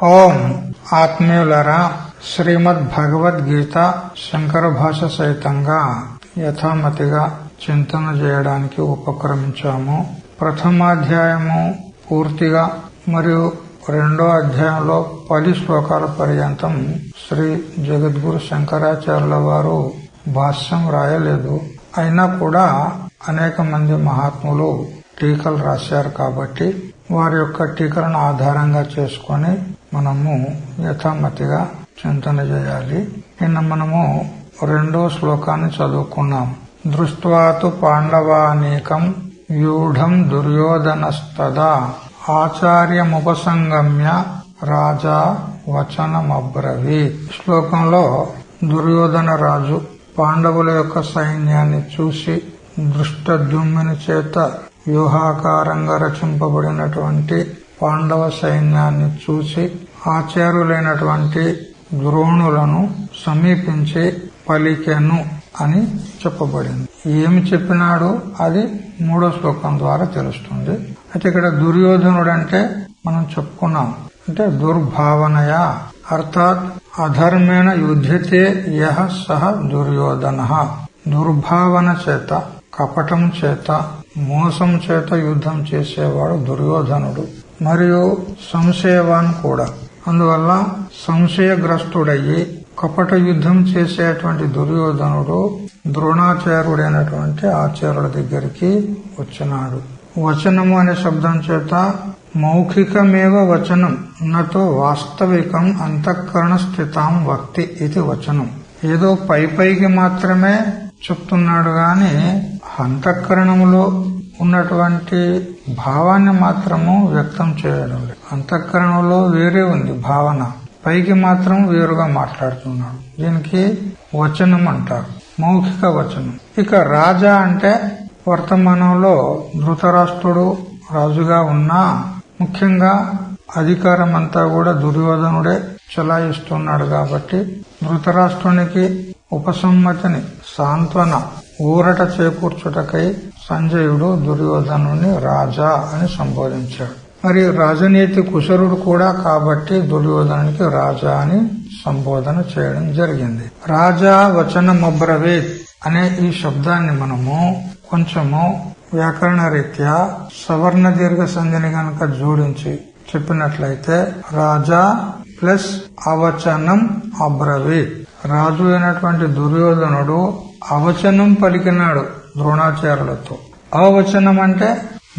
ఓం ఆత్మీయులరా, శ్రీమద్ భగవద్గీత శంకర భాష సహితంగా యథామతిగా చింతన చేయడానికి ఉపక్రమించాము. ప్రథమాధ్యాయము పూర్తిగా మరియు రెండో అధ్యాయంలో 10 శ్లోకాల పర్యంతం శ్రీ జగద్గురు శంకరాచార్యుల వారు భాష్యం రాయలేదు. అయినా కూడా అనేక మంది మహాత్ములు టీకలు రాశారు కాబట్టి వారి యొక్క టీకలను ఆధారంగా చేసుకుని మనము యథామతిగా చింతన చేయాలి. నిన్న మనము రెండో శ్లోకాన్ని చదువుకున్నాం. దృష్ట్వాతు పాండవానీకం వ్యూఢం దుర్యోధనస్తదా ఆచార్యముపసంగమ్య రాజా వచనమబ్రవీత్. శ్లోకంలో దుర్యోధన రాజు పాండవుల యొక్క సైన్యాన్ని చూసి దృష్టద్యుమ్నుని చేత వ్యూహాకారంగా రచింపబడినటువంటి పాండవ సైన్యాన్ని చూసి ఆచార్యులైనటువంటి ద్రోణులను సమీపించి పలికెను అని చెప్పబడింది. ఏమి చెప్పినాడు అది 3వ శ్లోకం ద్వారా తెలుస్తుంది. అయితే ఇక్కడ దుర్యోధనుడు అంటే మనం చెప్పుకున్నాం, అంటే దుర్భావనయ అర్థాత్ అధర్మేణ యుధ్యతే యహ సహ దుర్యోధన. దుర్భావన చేత, కపటం చేత, మోసం చేత యుద్ధం చేసేవాడు దుర్యోధనుడు. మరియు సంశయవాన్ కూడా. అందువల్ల సంశయగ్రస్తుడయ్యి కపట యుద్ధం చేసేటువంటి దుర్యోధనుడు ద్రోణాచార్యుడైనటువంటి ఆచార్యుల దగ్గరికి వచ్చినాడు. వచనము అనే శబ్దం చేత మౌఖికమేవ వచనం నతో వాస్తవికం అంతఃకరణ స్థితాం వక్తి ఇది వచనం. ఏదో పైకి మాత్రమే చెప్తున్నాడు గాని అంతఃకరణములో ఉన్నటువంటి భావాన్ని మాత్రము వ్యక్తం చేయడం లేదు. అంతఃకరణలో వేరే ఉంది భావన, పైకి మాత్రం వేరుగా మాట్లాడుతున్నాడు. దీనికి వచనం అంటారు, మౌఖిక వచనం. ఇక రాజా అంటే వర్తమానంలో ధృతరాష్ట్రుడు రాజుగా ఉన్నా ముఖ్యంగా అధికారం అంతా కూడా దుర్యోధనుడే చలాయిస్తున్నాడు కాబట్టి ధృతరాష్ట్రునికి ఉపసమ్మతిని, సాంత్వన, ఊరట చేకూర్చుటకై సంజయుడు దుర్యోధనుని రాజా అని సంబోధించాడు. మరి రాజనీతి కుశలుడు కూడా కాబట్టి దుర్యోధనునికి రాజా అని సంబోధన చేయడం జరిగింది. రాజా వచనమబ్రవీత్ అనే ఈ శబ్దాన్ని మనము కొంచెము వ్యాకరణ రీత్యా సవర్ణ దీర్ఘ సంధిని గనక జోడించి చెప్పినట్లయితే రాజా ప్లస్ అవచనం అబ్రవీత్. రాజు అయినటువంటి దుర్యోధనుడు అవచనం పలికినాడు ద్రోణాచార్యులతో. అవచనం అంటే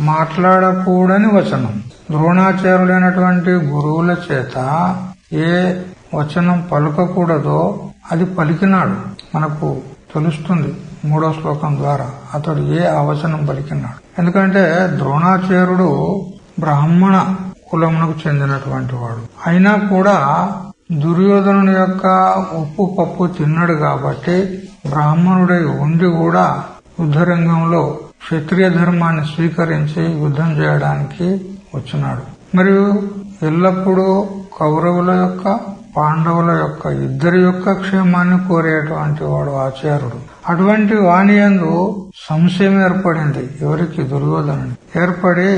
మాట్లాడకూడని వచనం. ద్రోణాచార్యులైనటువంటి గురువుల చేత ఏ వచనం పలకకూడదో అది పలికినాడు. మనకు తెలుస్తుంది 3వ శ్లోకం ద్వారా అతడు ఏ అవచనం పలికినాడు. ఎందుకంటే ద్రోణాచార్యుడు బ్రాహ్మణ కులమునకు చెందినటువంటి వాడు. అయినా కూడా దుర్యోధనుని యొక్క ఉప్పు పప్పు తిన్నాడు కాబట్టి బ్రాహ్మణుడై ఉండి కూడా యుద్ధరంగంలో క్షత్రియ ధర్మాన్ని స్వీకరించి యుద్ధం చేయడానికి వచ్చినాడు. మరియు ఎల్లప్పుడూ కౌరవుల యొక్క, పాండవుల యొక్క, ఇద్దరి యొక్క క్షేమాన్ని కోరేటువంటి వాడు ఆచార్యుడు. అటువంటి వాణి యందు సంశయం ఏర్పడింది. ఎవరికి? దుర్యోధనుని. ఏర్పడి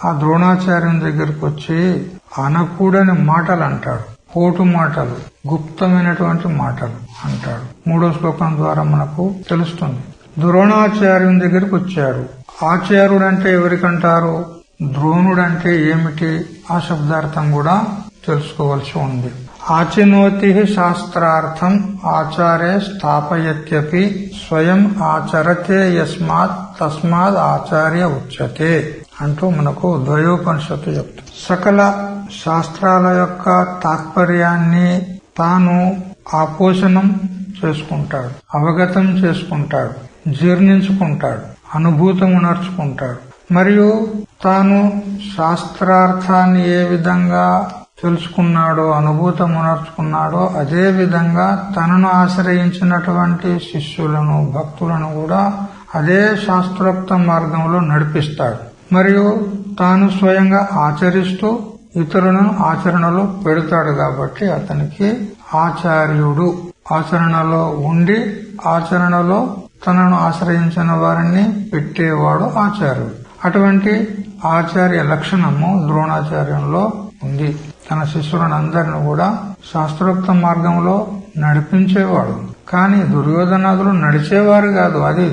ఆ ద్రోణాచార్యుని దగ్గరికి వచ్చి అనకూడని మాటలు అంటాడు. కోటు మాటలు, గుప్తమైనటువంటి మాటలు అంటాడు. 3వ శ్లోకం ద్వారా మనకు తెలుస్తుంది. ద్రోణాచార్యుని దగ్గరికి వచ్చాడు. ఆచార్యుడు అంటే ఎవరికంటారు? ద్రోణుడంటే ఏమిటి? ఆ శబ్దార్థం కూడా తెలుసుకోవాల్సి ఉంది. ఆచినోతి శాస్త్రార్థం ఆచార్య స్థాపయత్యపి స్వయం ఆచరతే యస్మాత్ తస్మాత్ ఆచార్య ఉచ్యతే అంటూ మనకు ద్వయోపనిషత్తు చెప్తుంది. సకల శాస్త్రాల యొక్క తాత్పర్యాన్ని తాను ఆపోషణం చేసుకుంటాడు, అవగతం చేసుకుంటాడు, జీర్ణించుకుంటాడు, అనుభూతం ఉనర్చుకుంటాడు. మరియు తాను శాస్త్రార్థాన్ని ఏ విధంగా తెలుసుకున్నాడో, అనుభూతం ఉనర్చుకున్నాడో అదే విధంగా తనను ఆశ్రయించినటువంటి శిష్యులను, భక్తులను కూడా అదే శాస్త్రోక్త మార్గంలో నడిపిస్తాడు. మరియు తాను స్వయంగా ఆచరిస్తూ ఇతరులను ఆచరణలో పెడతాడు కాబట్టి అతనికి ఆచార్యుడు. ఆచరణలో ఉండి ఆచరణలో తనను ఆశ్రయించిన వారిని పెట్టేవాడు ఆచార్యుడు. అటువంటి ఆచార్య లక్షణము ద్రోణాచార్యంలో ఉంది. తన శిష్యులను అందరిని కూడా శాస్త్రోక్త మార్గంలో నడిపించేవాడు. కానీ దుర్యోధనాదులు నడిచేవారు కాదు. అది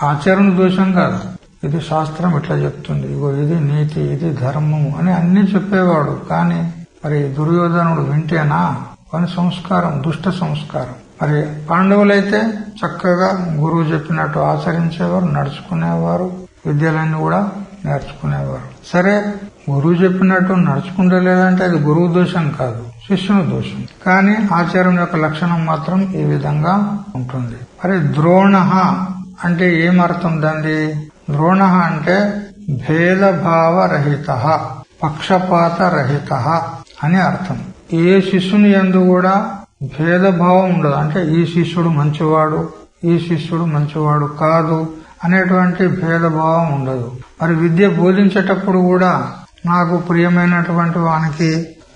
ఆచరణ దోషం కాదు. ఇది శాస్త్రం ఇట్లా చెప్తుంది, ఇగో ఇది నీతి, ఇది ధర్మము అని అన్ని చెప్పేవాడు. కానీ మరి దుర్యోధనుడు వింటేనా? పని సంస్కారం, దుష్ట సంస్కారం. మరి పాండవులైతే చక్కగా గురువు చెప్పినట్టు ఆచరించేవారు, నడుచుకునేవారు, విద్యలన్నీ కూడా నేర్చుకునేవారు. సరే, గురువు చెప్పినట్టు నడుచుకుంటలేదంటే అది గురువు దోషం కాదు, శిష్యుని దోషం. కానీ ఆచారం యొక్క లక్షణం మాత్రం ఈ విధంగా ఉంటుంది. మరి ద్రోణ అంటే ఏమర్థం దాన్ని? ద్రోణ అంటే భేదభావ రహిత, పక్షపాత రహిత అని అర్థం. ఏ శిష్యుని యందు కూడా భేదభావం ఉండదు. అంటే ఈ శిష్యుడు మంచివాడు, ఈ శిష్యుడు మంచివాడు కాదు అనేటువంటి భేదభావం ఉండదు. మరి విద్య బోధించేటప్పుడు కూడా నాకు ప్రియమైనటువంటి వానికి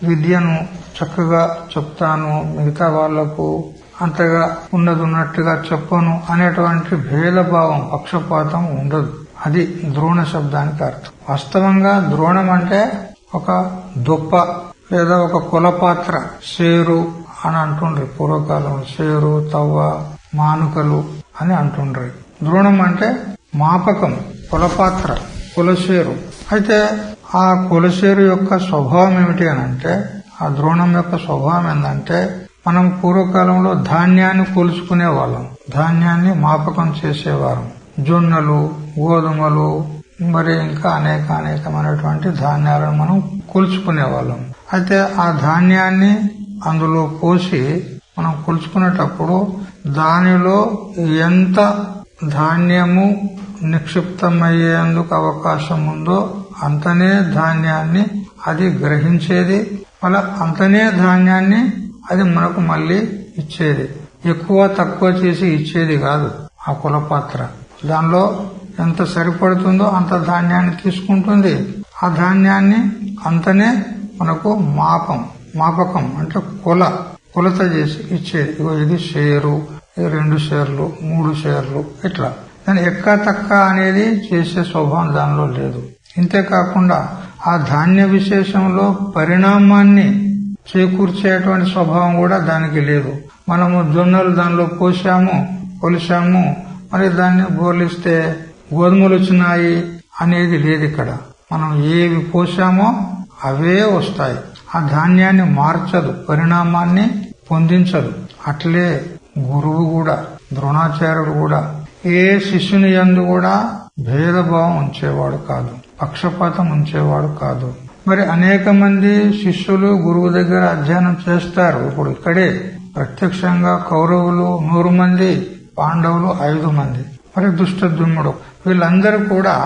విద్యను చక్కగా చెప్తాను, మిగతా వాళ్లకు అంతగా ఉన్నట్టుగా చెప్పను అనేటువంటి భేదభావం, పక్షపాతం ఉండదు. అది ద్రోణ శబ్దానికి అర్థం. వాస్తవంగా ద్రోణం అంటే ఒక దొప్ప లేదా ఒక కులపాత్ర, సేరు అని అంటుండ్రి పూర్వకాలంలో. సేరు, తవ్వ, మానుకలు అని అంటుండ్రి. ద్రోణం అంటే మాపకం, కులపాత్ర, కులసేరు. అయితే ఆ కులసేరు యొక్క స్వభావం ఏమిటి అని అంటే, ఆ ద్రోణం యొక్క స్వభావం ఏంటంటే, మనం పూర్వకాలంలో ధాన్యాన్ని కొలుచుకునే వాళ్ళం, ధాన్యాన్ని మాపకం చేసేవారం. జొన్నలు, గోధుమలు, మరి ఇంకా అనేకమైనటువంటి ధాన్యాలను మనం కొలుచుకునే వాళ్ళం. అయితే ఆ ధాన్యాన్ని అందులో పోసి మనం కొలుచుకునేటప్పుడు దానిలో ఎంత ధాన్యము నిక్షిప్తమయ్యేందుకు అవకాశం ఉందో అంతనే ధాన్యాన్ని అది గ్రహించేది, మళ్ళా అంతనే ధాన్యాన్ని అది మనకు మళ్ళీ ఇచ్చేది. ఎక్కువ తక్కువ చేసి ఇచ్చేది కాదు ఆ కులపాత్ర. దానిలో ఎంత సరిపడుతుందో అంత ధాన్యాన్ని తీసుకుంటుంది. ఆ ధాన్యాన్ని అంతనే మనకు మాపకం అంటే కొలత చేసి ఇచ్చేది. ఇది షేరు, ఇది 2 షేర్లు, 3 షేర్లు, ఇట్లా. దాని ఎక్క తక్క అనేది చేసే స్వభావం దానిలో లేదు. ఇంతేకాకుండా ఆ ధాన్య విశేషంలో పరిణామాన్ని చేకూర్చేటువంటి స్వభావం కూడా దానికి లేదు. మనము జొన్నలు దానిలో పోసాము, కొలిసాము, మరి దాన్ని బోర్లిస్తే గోధుమలు వచ్చినాయి అనేది లేదు ఇక్కడ. మనం ఏవి పోసామో అవే వస్తాయి. ఆ ధాన్యాన్ని మార్చదు, పరిణామాన్ని పొందించదు. అట్లే గురువు కూడా, ద్రోణాచార్యుడు కూడా ఏ శిష్యుని యందు కూడా భేదభావం ఉంచేవాడు కాదు, పక్షపాతం ఉంచేవాడు కాదు. మరి అనేక మంది శిష్యులు గురువు దగ్గర అధ్యయనం చేస్తారు. ఇప్పుడు ఇక్కడే ప్రత్యక్షంగా కౌరవులు 100 మంది, పాండవులు 5 మంది, మరి దుష్టద్యుమ్నుడు, వీళ్ళందరూ కూడా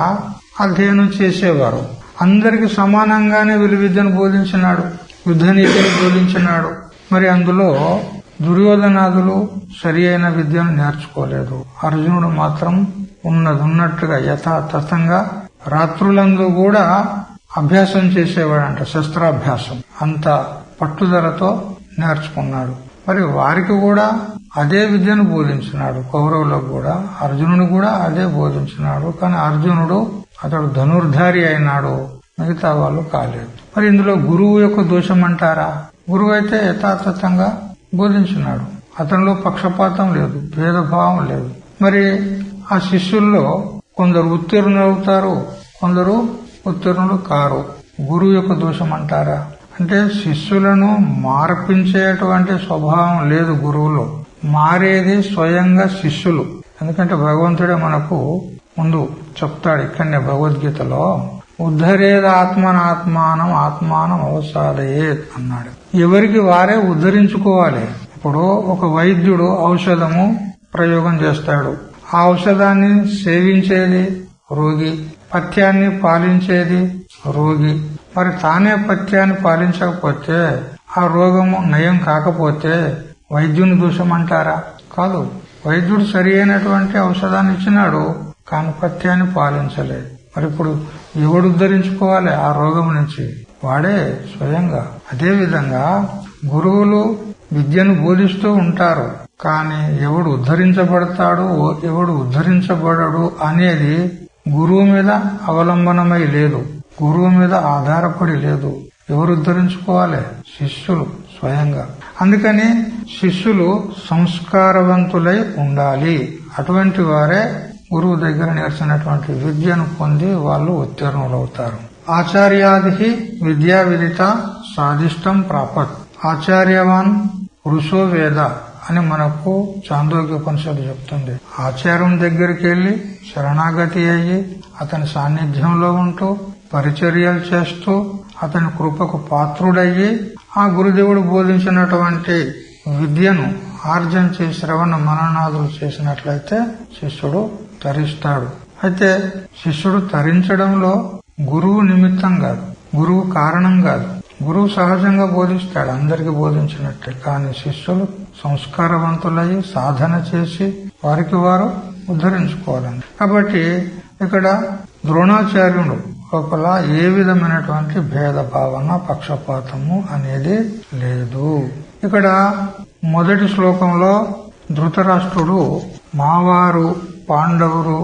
అధ్యయనం చేసేవారు. అందరికి సమానంగానే విలువిద్యను బోధించినాడు, యుద్ధ నీతిని బోధించినాడు. మరి అందులో దుర్యోధనాదులు సరి అయిన విద్యను నేర్చుకోలేదు. అర్జునుడు మాత్రం ఉన్నట్టుగా యథాతథంగా రాత్రులందు కూడా అభ్యాసం చేసేవాడంట, శస్త్రాభ్యాసం. అంత పట్టుదలతో నేర్చుకున్నాడు. మరి వారికి కూడా అదే విద్యను బోధించినాడు. కౌరవులకు కూడా, అర్జునుడు కూడా అదే బోధించినాడు. కానీ అర్జునుడు అతడు ధనుర్ధారి అయినాడు, మిగతా వాళ్ళు కాలేదు. మరి ఇందులో గురువు యొక్క దోషం అంటారా? గురువు అయితే యథాతథంగా బోధించినాడు, అతనిలో పక్షపాతం లేదు, భేదభావం లేదు. మరి ఆ శిష్యుల్లో కొందరు ఉత్తీర్ణులు అవుతారు, కొందరు ఉత్తీర్ణులు కారు. గురువు యొక్క దోషం అంటారా? అంటే శిష్యులను మార్పించేటువంటి స్వభావం లేదు గురువులో. మారేది స్వయంగా శిష్యులు. ఎందుకంటే భగవంతుడే మనకు ముందు చెప్తాడు ఇక్కడనే భగవద్గీతలో, ఉద్ధరేద ఆత్మనాత్మానం ఆత్మానం అవసాదయేత్ అన్నాడు. ఎవరికి వారే ఉద్ధరించుకోవాలి. ఇప్పుడు ఒక వైద్యుడు ఔషధము ప్రయోగం చేస్తాడు. ఆ ఔషధాన్ని సేవించేది రోగి, పథ్యాన్ని పాలించేది రోగి. మరి తానే పథ్యాన్ని పాలించకపోతే, ఆ రోగము నయం కాకపోతే వైద్యుని దోషం అంటారా? కాదు. వైద్యుడు సరి అయినటువంటి ఔషధాన్ని ఇచ్చినాడు, కానీ పథ్యాన్ని పాలించలేదు. మరి ఇప్పుడు ఎవడు ఉద్ధరించుకోవాలి ఆ రోగం నుంచి? వాడే స్వయంగా. అదే విధంగా గురువులు విద్యను బోధిస్తూ ఉంటారు, కానీ ఎవడు ఉద్ధరించబడతాడు, ఎవడు ఉద్ధరించబడడు అనేది గురువు మీద అవలంబనమై లేదు, గురువు మీద ఆధారపడి లేదు. ఎవరు ఉద్ధరించుకోవాలి? శిష్యులు స్వయంగా. అందుకని శిష్యులు సంస్కారవంతులై ఉండాలి. అటువంటి వారే గురువు దగ్గర నేర్చినటువంటి విద్యను పొంది వాళ్ళు ఉత్తీర్ణులవుతారు. ఆచార్యాది విద్యా విదిత సాధిష్టం ప్రాపత్ ఆచార్యవాన్ పురుషో వేద అని మనకు చాందోగ్యోపనిషత్తు చెప్తుంది. ఆచార్యం దగ్గరికి వెళ్లి శరణాగతి అయ్యి అతని సాన్నిధ్యంలో ఉంటూ పరిచర్యలు చేస్తూ అతని కృపకు పాత్రుడయ్యి ఆ గురుదేవుడు బోధించినటువంటి విద్యను ఆర్జించి శ్రవణ మననాదులు చేసినట్లయితే శిష్యుడు తరిస్తాడు. అయితే శిష్యుడు తరించడంలో గురువు నిమిత్తం కాదు, గురువు కారణం కాదు. గురువు సహజంగా బోధిస్తాడు, అందరికి బోధించినట్టే. కానీ శిష్యులు సంస్కారవంతులయ్యి సాధన చేసి వారికి వారు ఉద్ధరించుకోవాలని. కాబట్టి ఇక్కడ ద్రోణాచార్యుడు లోపల ఏ విధమైనటువంటి భేద భావన పక్షపాతము అనేది లేదు. ఇక్కడ మొదటి శ్లోకంలో ధృతరాష్ట్రుడు మావారు పాండవులు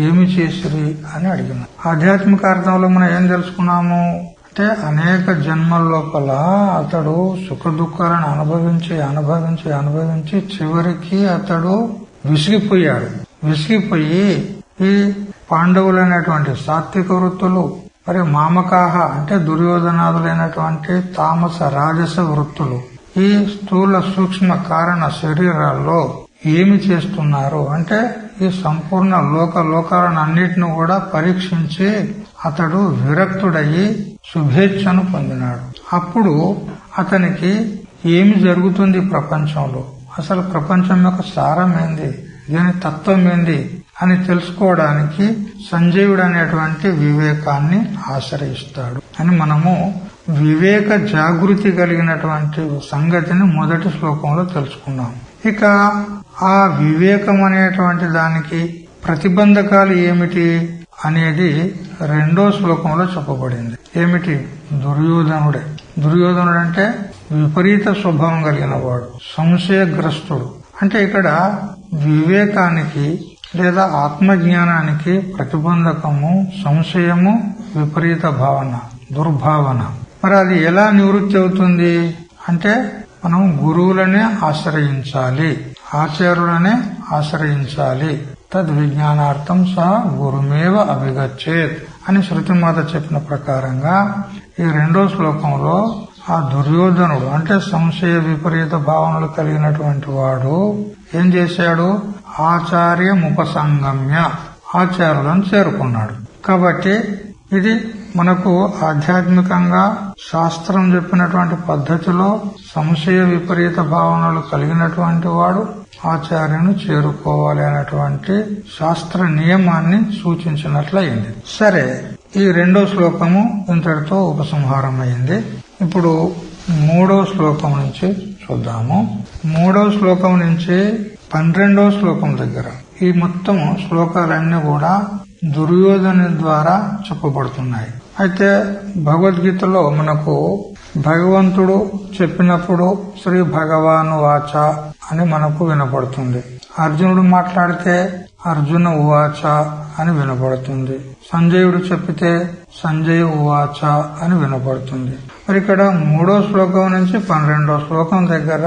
ఏమి చేసిరి అని అడిగినాడు. ఆధ్యాత్మిక అర్థంలో మనం ఏం తెలుసుకున్నాము అంటే అనేక జన్మల లోపల అతడు సుఖ దుఃఖాలను అనుభవించి చివరికి అతడు విసిగిపోయాడు. విసిగిపోయి ఈ పాండవులైనటువంటి సాత్విక వృత్తులు, మరి మామకాహ అంటే దుర్యోధనాదులైనటువంటి తామస రాజస వృత్తులు ఈ స్థూల సూక్ష్మ కారణ శరీరాల్లో ఏమి చేస్తున్నారు అంటే ఈ సంపూర్ణ లోకాలను అన్నిటిని కూడా పరీక్షించి అతడు విరక్తుడయ్యి శుభేచ్ఛను పొందినాడు. అప్పుడు అతనికి ఏమి జరుగుతుంది ప్రపంచంలో, అసలు ప్రపంచం యొక్క సారం ఏంది, దీని తత్వం ఏంది అని తెలుసుకోవడానికి సంజయుడు అనేటువంటి వివేకాన్ని ఆశ్రయిస్తాడు అని మనము వివేక జాగృతి కలిగినటువంటి సంగతిని మొదటి శ్లోకంలో తెలుసుకున్నాం. ఇక ఆ వివేకం అనేటువంటి దానికి ప్రతిబంధకాలు ఏమిటి అనేది రెండో శ్లోకంలో చెప్పబడింది. ఏమిటి? దుర్యోధనుడే. దుర్యోధనుడు అంటే విపరీత స్వభావం కలిగిన వాడు, సంశయగ్రస్తుడు. అంటే ఇక్కడ వివేకానికి లేదా ఆత్మజ్ఞానానికి ప్రతిబంధకము సంశయము, విపరీత భావన, దుర్భావన. మరి అది ఎలా నివృత్తి అవుతుంది అంటే మనం గురువులనే ఆశ్రయించాలి, ఆచార్యులనే ఆశ్రయించాలి. తద్విజ్ఞానార్థం సహ గురుమేవ అభిగచ్చేత్ అని శృతిమాత చెప్పిన ప్రకారంగా ఈ రెండో శ్లోకంలో ఆ దుర్యోధనుడు అంటే సంశయ విపరీత భావనలు కలిగినటువంటి వాడు ఏం చేశాడు? ఆచార్యముపసంగమ్య ఆచార్యులను చేరుకున్నాడు. కాబట్టి ఇది మనకు ఆధ్యాత్మికంగా శాస్త్రం చెప్పినటువంటి పద్ధతిలో సంశయ విపరీత భావనలు కలిగినటువంటి వాడు ఆచార్యును చేరుకోవాలి అనేటువంటి శాస్త్ర నియమాన్ని సూచించినట్లయింది. సరే, ఈ రెండో శ్లోకము ఇంతటితో ఉపసంహారం అయింది. ఇప్పుడు మూడో శ్లోకం నుంచి చూద్దాము. మూడో శ్లోకం నుంచి 12వ శ్లోకం దగ్గర ఈ మొత్తం శ్లోకాలన్నీ కూడా దుర్యోధను ద్వారా చెప్పబడుతున్నాయి. అయితే భగవద్గీతలో మనకు భగవంతుడు చెప్పినప్పుడు శ్రీ భగవాను వాచ అని మనకు వినపడుతుంది. అర్జునుడు మాట్లాడితే అర్జున ఉవాచ అని వినపడుతుంది. సంజయుడు చెప్పితే సంజయ ఉవాచ అని వినపడుతుంది. మరి ఇక్కడ మూడో శ్లోకం నుంచి 12వ శ్లోకం దగ్గర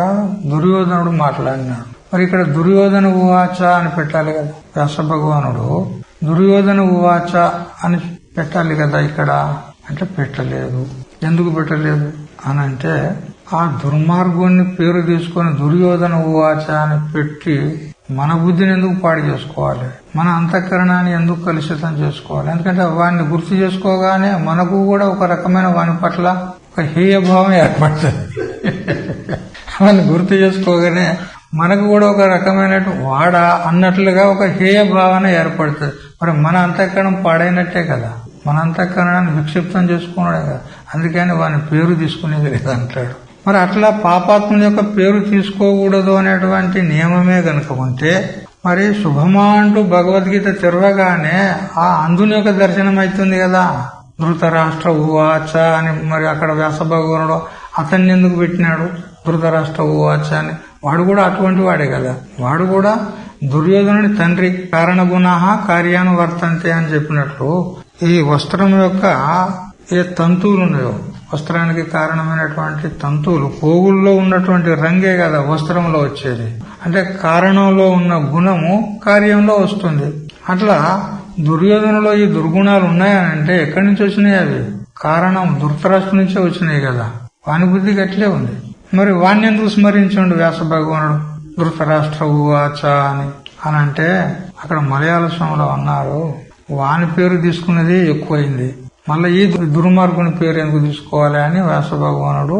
దుర్యోధనుడు మాట్లాడినాడు. మరి ఇక్కడ దుర్యోధన ఉవాచ అని పెట్టాలి కదా. వ్యాస భగవానుడు దుర్యోధన ఉవాచ అని పెట్టాలి కదా ఇక్కడ, అంటే పెట్టలేదు. ఎందుకు పెట్టలేదు అని అంటే ఆ దుర్మార్గుని పేరు తీసుకొని దుర్యోధన ఉవాచ అని పెట్టి మన బుద్ధిని ఎందుకు పాడు చేసుకోవాలి, మన అంతఃకరణాన్ని ఎందుకు కలుషితం చేసుకోవాలి? ఎందుకంటే వాడిని గుర్తు చేసుకోగానే మనకు కూడా ఒక రకమైన వాని పట్ల ఒక హేయభావం ఏర్పడుతుంది. వాడిని గుర్తు చేసుకోగానే మనకు కూడా ఒక రకమైన వాడా అన్నట్లుగా ఒక హేయ భావన ఏర్పడుతుంది. మరి మన అంతఃకరణం పాడైనట్టే కదా, మన అంతఃకరణాన్ని విక్షిప్తం చేసుకున్నాడే కదా. అందుకని వాని పేరు తీసుకునేది లేదంటాడు. మరి అట్లా పాపాత్ముని యొక్క పేరు తీసుకోకూడదు అనేటువంటి నియమమే గనుక ఉంటే మరి శుభమా అంటూ భగవద్గీత తెరవగానే ఆ అందుని యొక్క దర్శనం అవుతుంది కదా. ధృతరాష్ట్ర ఉవాచ అని మరి అక్కడ వ్యాస భగవానుడు అతన్ని ఎందుకు పెట్టినాడు ధృతరాష్ట్ర ఉవాచ అని? వాడు కూడా అటువంటి వాడే కదా. వాడు కూడా దుర్యోధనుడి తండ్రి. కారణగుణః కార్యానువర్తంతే అని చెప్పినట్లు ఈ వస్త్రం యొక్క ఏ తంతువులు ఉన్నాయో వస్త్రానికి కారణమైనటువంటి తంతువులు, పోగుల్లో ఉన్నటువంటి రంగే కదా వస్త్రంలో వచ్చేది. అంటే కారణంలో ఉన్న గుణము కార్యంలో వస్తుంది. అట్లా దుర్యోధనలో ఈ దుర్గుణాలు ఉన్నాయనంటే ఎక్కడి నుంచి వచ్చినాయి? అవి కారణం ధృతరాష్ట్రం నుంచే వచ్చినాయి కదా. వాని బుద్ధి గట్లే ఉంది. మరి వాణ్ణి ఎందుకు స్మరించండు వ్యాస భగవానుడు? ధృతరాష్ట్ర ఉవాచ అని అంటే అక్కడ మలయాళ స్వామిలో అన్నారు, వాని పేరు తీసుకున్నది ఎక్కువైంది, మళ్ళీ ఈ దుర్మార్గుని పేరు ఎందుకు తీసుకోవాలి అని వ్యాస భగవానుడు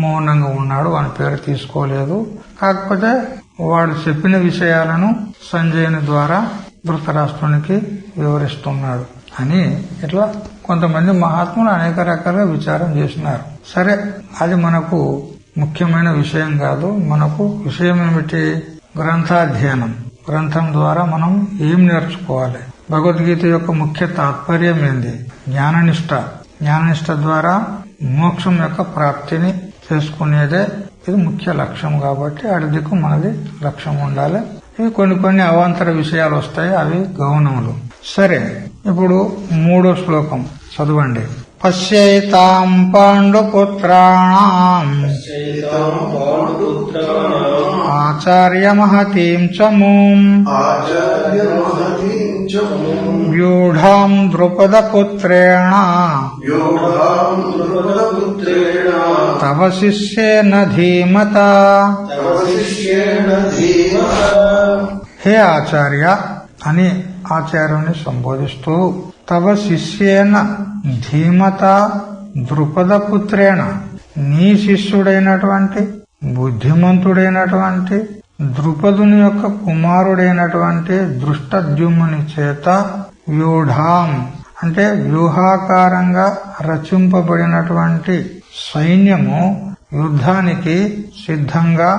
మౌనంగా ఉన్నాడు. వాని పేరు తీసుకోలేదు. కాకపోతే వాడు చెప్పిన విషయాలను సంజయుని ద్వారా ధృతరాష్ట్రునికి వివరిస్తున్నాడు అని ఇట్లా కొంతమంది మహాత్ములు అనేక రకాలుగా విచారం చేసినారు. సరే, అది మనకు ముఖ్యమైన విషయం కాదు. మనకు విషయం ఏమిటి? గ్రంథాధ్యయనం. గ్రంథం ద్వారా మనం ఏం నేర్చుకోవాలి? భగవద్గీత యొక్క ముఖ్య తాత్పర్యం ఏంది? జ్ఞాననిష్ట. జ్ఞాననిష్ట ద్వారా మోక్షం యొక్క ప్రాప్తిని చేసుకునేదే ఇది ముఖ్య లక్ష్యం. కాబట్టి అడిదికు మనది లక్ష్యం ఉండాలి. ఇవి కొన్ని అవాంతర విషయాలు వస్తాయి, అవి గౌనములు. సరే, ఇప్పుడు 3వ శ్లోకం చదవండి. పశ్యైతాం పాండుపుత్రాణాం ఆచార్య మహతీం చమూం వ్యూఢాం ద్రుపదపుత్రేణ తవ శిష్యేన ధీమతా. హే ఆచార్య అని ఆచార్యుని సంబోధిస్తూ, తవ శిష్యేన ధీమత ద్రుపదపుత్రేణ, నీ శిష్యుడైనటువంటి బుద్ధిమంతుడైనటువంటి ద్రుపదుని యొక్క కుమారుడైనటువంటి దృష్టద్యుమ్నుని చేత వ్యూఢాం అంటే వ్యూహాకారంగా రచింపబడినటువంటి సైన్యము యుద్ధానికి సిద్ధంగా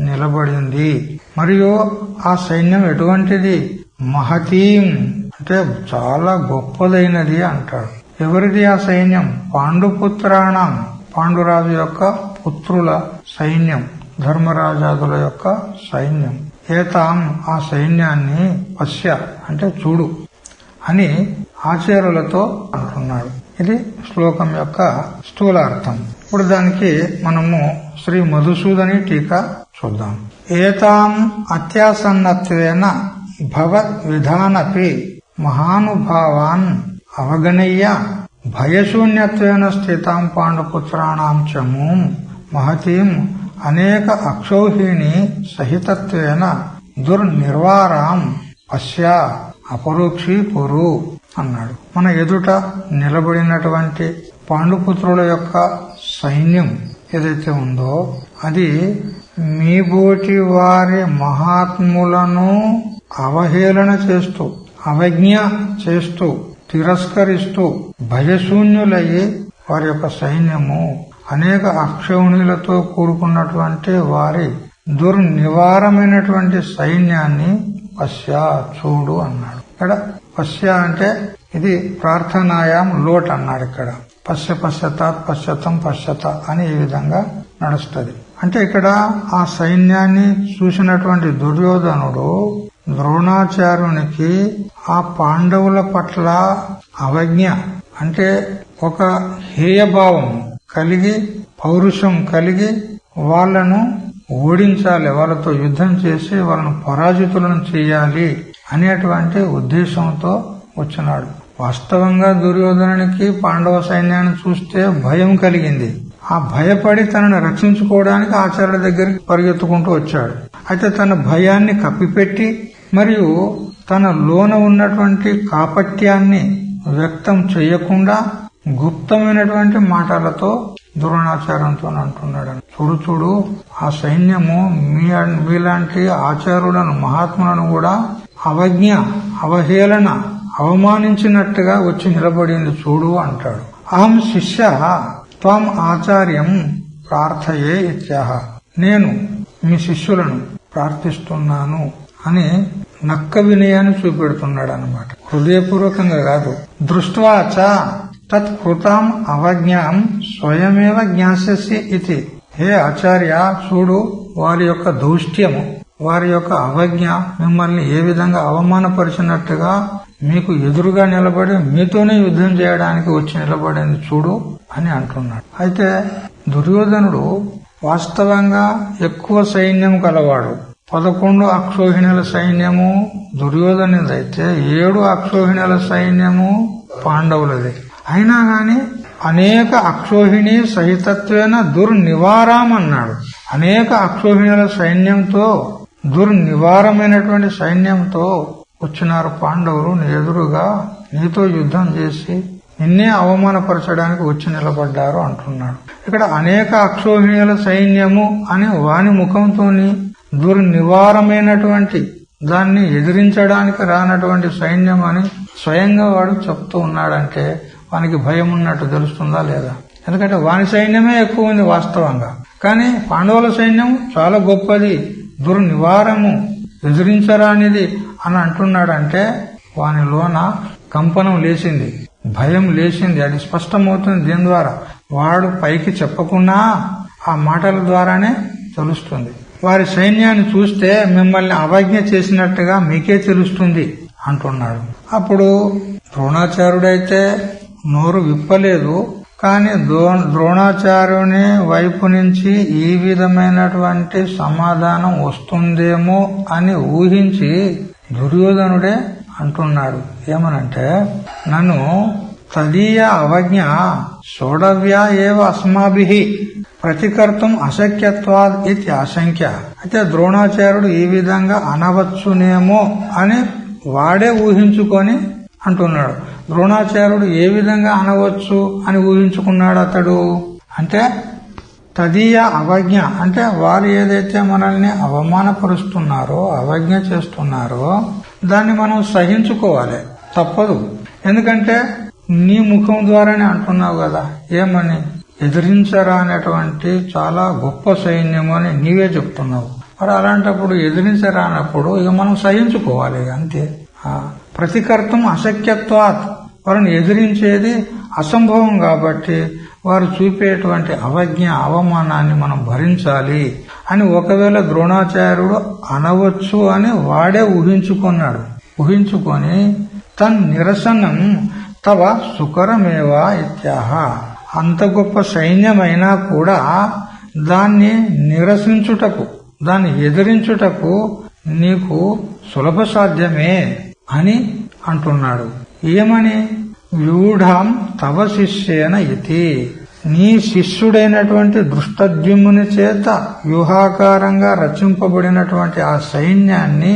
నిలబడింది. మరియు ఆ సైన్యం ఎటువంటిది? మహతీం అంటే చాలా గొప్పదైనది అంటాడు. ఎవరిది ఆ సైన్యం? పాండుపుత్రాణం, పాండురాజు యొక్క పుత్రుల సైన్యం, ధర్మరాజాదుల యొక్క సైన్యం. ఏతాం ఆ సైన్యాన్ని పశ్య అంటే చూడు అని ఆచార్యులతో అంటున్నాడు. ఇది శ్లోకం యొక్క స్థూలార్థం. ఇప్పుడు దానికి మనము శ్రీ మధుసూదని టీకా చూద్దాం. ఏతాం అత్యాసన్నత్వేన భవద్ విధానపి మహానుభావాన్ అవగణయ్య భయశూన్యత్వేన స్థితాం పాండుపుత్రాణాం చమూం మహతీం అనేక అక్షౌహిణి సహితత్వేన దుర్నిర్వారాం పశ్య అపరోక్షి పురు అన్నాడు. మన ఎదుట నిలబడినటువంటి పాండుపుత్రుల యొక్క సైన్యం ఏదైతే ఉందో అది మీబోటి వారి మహాత్ములను అవహేళన చేస్తూ, అవజ్ఞ చేస్తూ, తిరస్కరిస్తూ భయశూన్యులయ్యి వారి యొక్క సైన్యము అనేక అక్షౌణులతో కూడుకున్నటువంటి వారి దుర్నివారమైనటువంటి సైన్యాన్ని పశ్య చూడు అన్నాడు. ఇక్కడ పశ్య అంటే ఇది ప్రార్థనాయాం లోట్ అన్నాడు. ఇక్కడ పశ్య పశ్యతాత్ పశ్యతం పశ్యత అని ఈ విధంగా నడుస్తుంది. అంటే ఇక్కడ ఆ సైన్యాన్ని చూసినటువంటి దుర్యోధనుడు ద్రోణాచార్యునికి ఆ పాండవుల పట్ల అవజ్ఞ అంటే ఒక హేయభావం కలిగి, పౌరుషం కలిగి వాళ్లను ఓడించాలి, వాళ్ళతో యుద్ధం చేసి వాళ్ళను పరాజితులను చేయాలి అనేటువంటి ఉద్దేశంతో వచ్చినాడు. వాస్తవంగా దుర్యోధనునికి పాండవ సైన్యాన్ని చూస్తే భయం కలిగింది. ఆ భయపడి తనను రక్షించుకోవడానికి ఆచార్యుల దగ్గరికి పరిగెత్తుకుంటూ వచ్చాడు. అయితే తన భయాన్ని కప్పిపెట్టి మరియు తన లోన ఉన్నటువంటి కాపట్యాన్ని వ్యక్తం చేయకుండా గుప్తమైనటువంటి మాటలతో ద్రోణాచార్యంతో అంటున్నాడు, చూడు ఆ సైన్యము మీలాంటి ఆచార్యులను మహాత్ములను కూడా అవజ్ఞ, అవహేళన, అవమానించినట్టుగా వచ్చి నిలబడింది చూడు అంటాడు. అహం శిష్య త్వం ఆచార్యం ప్రార్థయే ఇత్యాహ, నేను మీ శిష్యులను ప్రార్థిస్తున్నాను అని నక్క వినయాన్ని చూపెడుతున్నాడు అన్నమాట. హృదయపూర్వకంగా కాదు. దృష్ట్వాచ తత్కృతాం అవజ్ఞాం స్వయమేవ జ్ఞాస్యసి ఇది. హే ఆచార్య, చూడు వారి యొక్క దౌష్ట్యము, వారి యొక్క అవజ్ఞ మిమ్మల్ని ఏ విధంగా అవమానపరిచినట్టుగా మీకు ఎదురుగా నిలబడి మీతోనే యుద్ధం చేయడానికి వచ్చి నిలబడింది చూడు అని అంటున్నాడు. అయితే దుర్యోధనుడు వాస్తవంగా ఎక్కువ సైన్యం కలవాడు. 11 అక్షోహిణుల సైన్యము దుర్యోధనుదైతే 7 అక్షోహిణుల సైన్యము పాండవులది. అయినా గాని అనేక అక్షోహిణి సహితత్వేన దుర్నివారం అన్నాడు. అనేక అక్షోహిణుల సైన్యంతో దుర్నివారమైనటువంటి సైన్యంతో వచ్చినారు పాండవులు. నీ ఎదురుగా నీతో యుద్ధం చేసి నిన్నే అవమానపరచడానికి వచ్చి నిలబడ్డారు అంటున్నాడు. ఇక్కడ అనేక అక్షోహిణుల సైన్యము అని వాని ముఖంతోని దుర్నివారమైనటువంటి దాన్ని ఎదిరించడానికి రానటువంటి సైన్యం అని స్వయంగా వాడు చెప్తూ ఉన్నాడంటే వానికి భయం ఉన్నట్టు తెలుస్తుందా లేదా? ఎందుకంటే వాని సైన్యమే ఎక్కువ ఉంది వాస్తవంగా. కానీ పాండవుల సైన్యం చాలా గొప్పది, దుర్నివారము, ఎదిరించరానిది అని అంటున్నాడంటే వానిలోన కంపనం లేచింది, భయం లేచింది. అది స్పష్టమవుతుంది దీని ద్వారా. వాడు పైకి చెప్పకున్నా ఆ మాటల ద్వారానే తెలుస్తుంది. వారి సైన్యాన్ని చూస్తే మిమ్మల్ని అవజ్ఞ చేసినట్టుగా మీకే తెలుస్తుంది అంటున్నాడు. అప్పుడు ద్రోణాచార్యుడైతే నోరు విప్పలేదు. కానీ ద్రోణాచార్యుని వైపు నుంచి ఈ విధమైనటువంటి సమాధానం వస్తుందేమో అని ఊహించి దుర్యోధనుడే అంటున్నాడు. ఏమనంటే, నన్ను తదీయ అవజ్ఞ సోడవ్యా ఏవ అస్మాభిః ప్రతికర్తం అశక్యత్వాద్ ఇది ఆశంక్య. అయితే ద్రోణాచార్యుడు ఈ విధంగా అనవచ్చునేమో అని వాడే ఊహించుకొని అంటున్నాడు. ద్రోణాచార్యుడు ఏ విధంగా అనవచ్చు అని ఊహించుకున్నాడు అతడు అంటే, తదీయ అవజ్ఞ అంటే వారు ఏదైతే మనల్ని అవమానపరుస్తున్నారో అవజ్ఞ చేస్తున్నారో దాన్ని మనం సహించుకోవాలి, తప్పదు. ఎందుకంటే నీ ముఖం ద్వారానే అంటున్నావు కదా, ఏమని ఎదిరించరా అనేటువంటి చాలా గొప్ప సైన్యము అని నీవే చెప్తున్నావు. మరి అలాంటప్పుడు ఎదిరించరా అన్నప్పుడు ఇక మనం సహించుకోవాలి అంతే. ప్రతికర్తం అశక్యత్వాత్, వారిని ఎదిరించేది అసంభవం కాబట్టి వారు చూపేటువంటి అవజ్ఞ అవమానాన్ని మనం భరించాలి అని ఒకవేళ ద్రోణాచార్యుడు అనవచ్చు అని వాడే ఊహించుకున్నాడు. ఊహించుకొని తన్ నిరసనం తవ సుకరమేవా ఇత్యాహ. అంత గొప్ప సైన్యమైనా కూడా దాన్ని నిరసించుటకు, దాన్ని ఎదిరించుటకు నీకు సులభ సాధ్యమే అని అంటున్నాడు. ఏమని? వ్యూఢాం తవ శిష్యేన ఇతి, నీ శిష్యుడైనటువంటి దృష్టద్యుమ్నుని చేత వ్యూహాకారంగా రచింపబడినటువంటి ఆ సైన్యాన్ని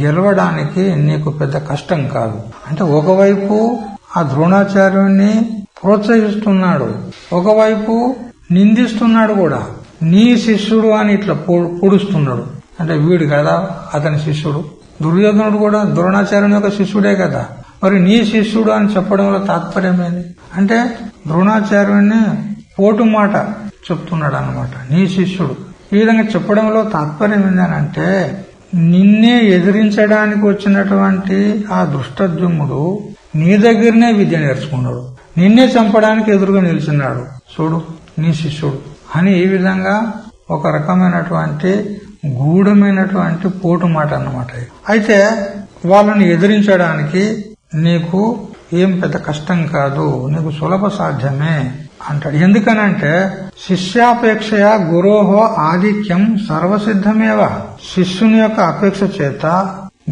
గెలవడానికి నీకు పెద్ద కష్టం కాదు. అంటే ఒకవైపు ఆ ద్రోణాచార్యుణ్ణి ప్రోత్సహిస్తున్నాడు, ఒకవైపు నిందిస్తున్నాడు కూడా. నీ శిష్యుడు అని ఇట్లా పొడుస్తున్నాడు. అంటే వీడు కదా అతని శిష్యుడు. దుర్యోధనుడు కూడా ద్రోణాచార్యుని యొక్క శిష్యుడే కదా. మరి నీ శిష్యుడు అని చెప్పడంలో తాత్పర్యమేంది అంటే ద్రోణాచార్యుని పోటు మాట చెప్తున్నాడు అన్నమాట. నీ శిష్యుడు ఈ విధంగా చెప్పడంలో తాత్పర్యం ఏంటంటే, నిన్నే ఎదిరించడానికి వచ్చినటువంటి ఆ దుష్టద్యుమ్నుడు నీ దగ్గరనే విద్య నేర్చుకున్నాడు, నిన్నే చంపడానికి ఎదురుగా నిలిచినాడు చూడు నీ శిష్యుడు అని ఈ విధంగా ఒక రకమైనటువంటి గూఢమైనటువంటి పోటు మాట అన్నమాట. అయితే వాళ్ళని ఎదిరించడానికి నీకు ఏం పెద్ద కష్టం కాదు, నీకు సులభ సాధ్యమే అంటాడు. ఎందుకనంటే శిష్యాపేక్షయా గురోహో ఆధిక్యం సర్వసిద్ధమేవ. శిష్యుని యొక్క అపేక్ష చేత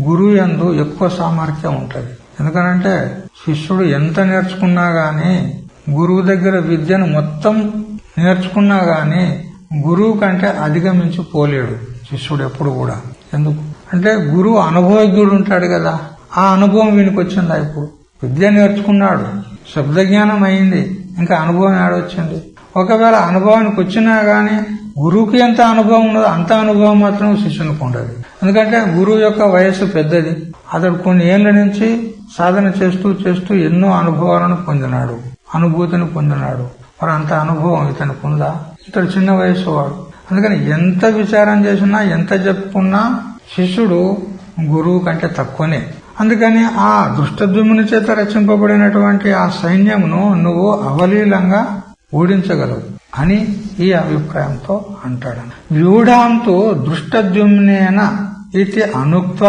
గురువు యందు ఎక్కువ సామర్థ్యం ఉంటది. ఎందుకనంటే శిష్యుడు ఎంత నేర్చుకున్నా గాని, గురువు దగ్గర విద్యను మొత్తం నేర్చుకున్నా గాని గురువు కంటే అధిగమించి పోలేడు శిష్యుడు ఎప్పుడు కూడా. ఎందుకు అంటే గురువు అనుభవజ్ఞుడు ఉంటాడు కదా, ఆ అనుభవం వీనికి వచ్చిందా? ఇప్పుడు విద్య నేర్చుకున్నాడు, శబ్దజ్ఞానం అయింది, ఇంకా అనుభవం ఏడొచ్చింది? ఒకవేళ అనుభవానికి వచ్చినా గాని గురువుకి ఎంత అనుభవం ఉండదు అంత అనుభవం మాత్రం శిష్యునికి ఉండదు. ఎందుకంటే గురువు యొక్క వయస్సు పెద్దది, అతడు కొన్ని ఏళ్ల నుంచి సాధన చేస్తూ చేస్తూ ఎన్నో అనుభవాలను పొందినాడు, అనుభూతిని పొందినాడు. మరి అంత అనుభవం ఇతనికి ఉందా? ఇతడు చిన్న వయస్సు వాడు. అందుకని ఎంత విచారం చేసినా ఎంత చెప్పుకున్నా శిష్యుడు గురువు కంటే తక్కువనే. అందుకని ఆ దృష్టద్యుమ్నుని చేత రచింపబడినటువంటి ఆ సైన్యమును నువ్వు అవలీలంగా ఓడించగలవు అని ఈ అభిప్రాయంతో అంటాడు. వ్యూఢాంతో దృష్టద్యుమ్నేన ఇది అనుక్త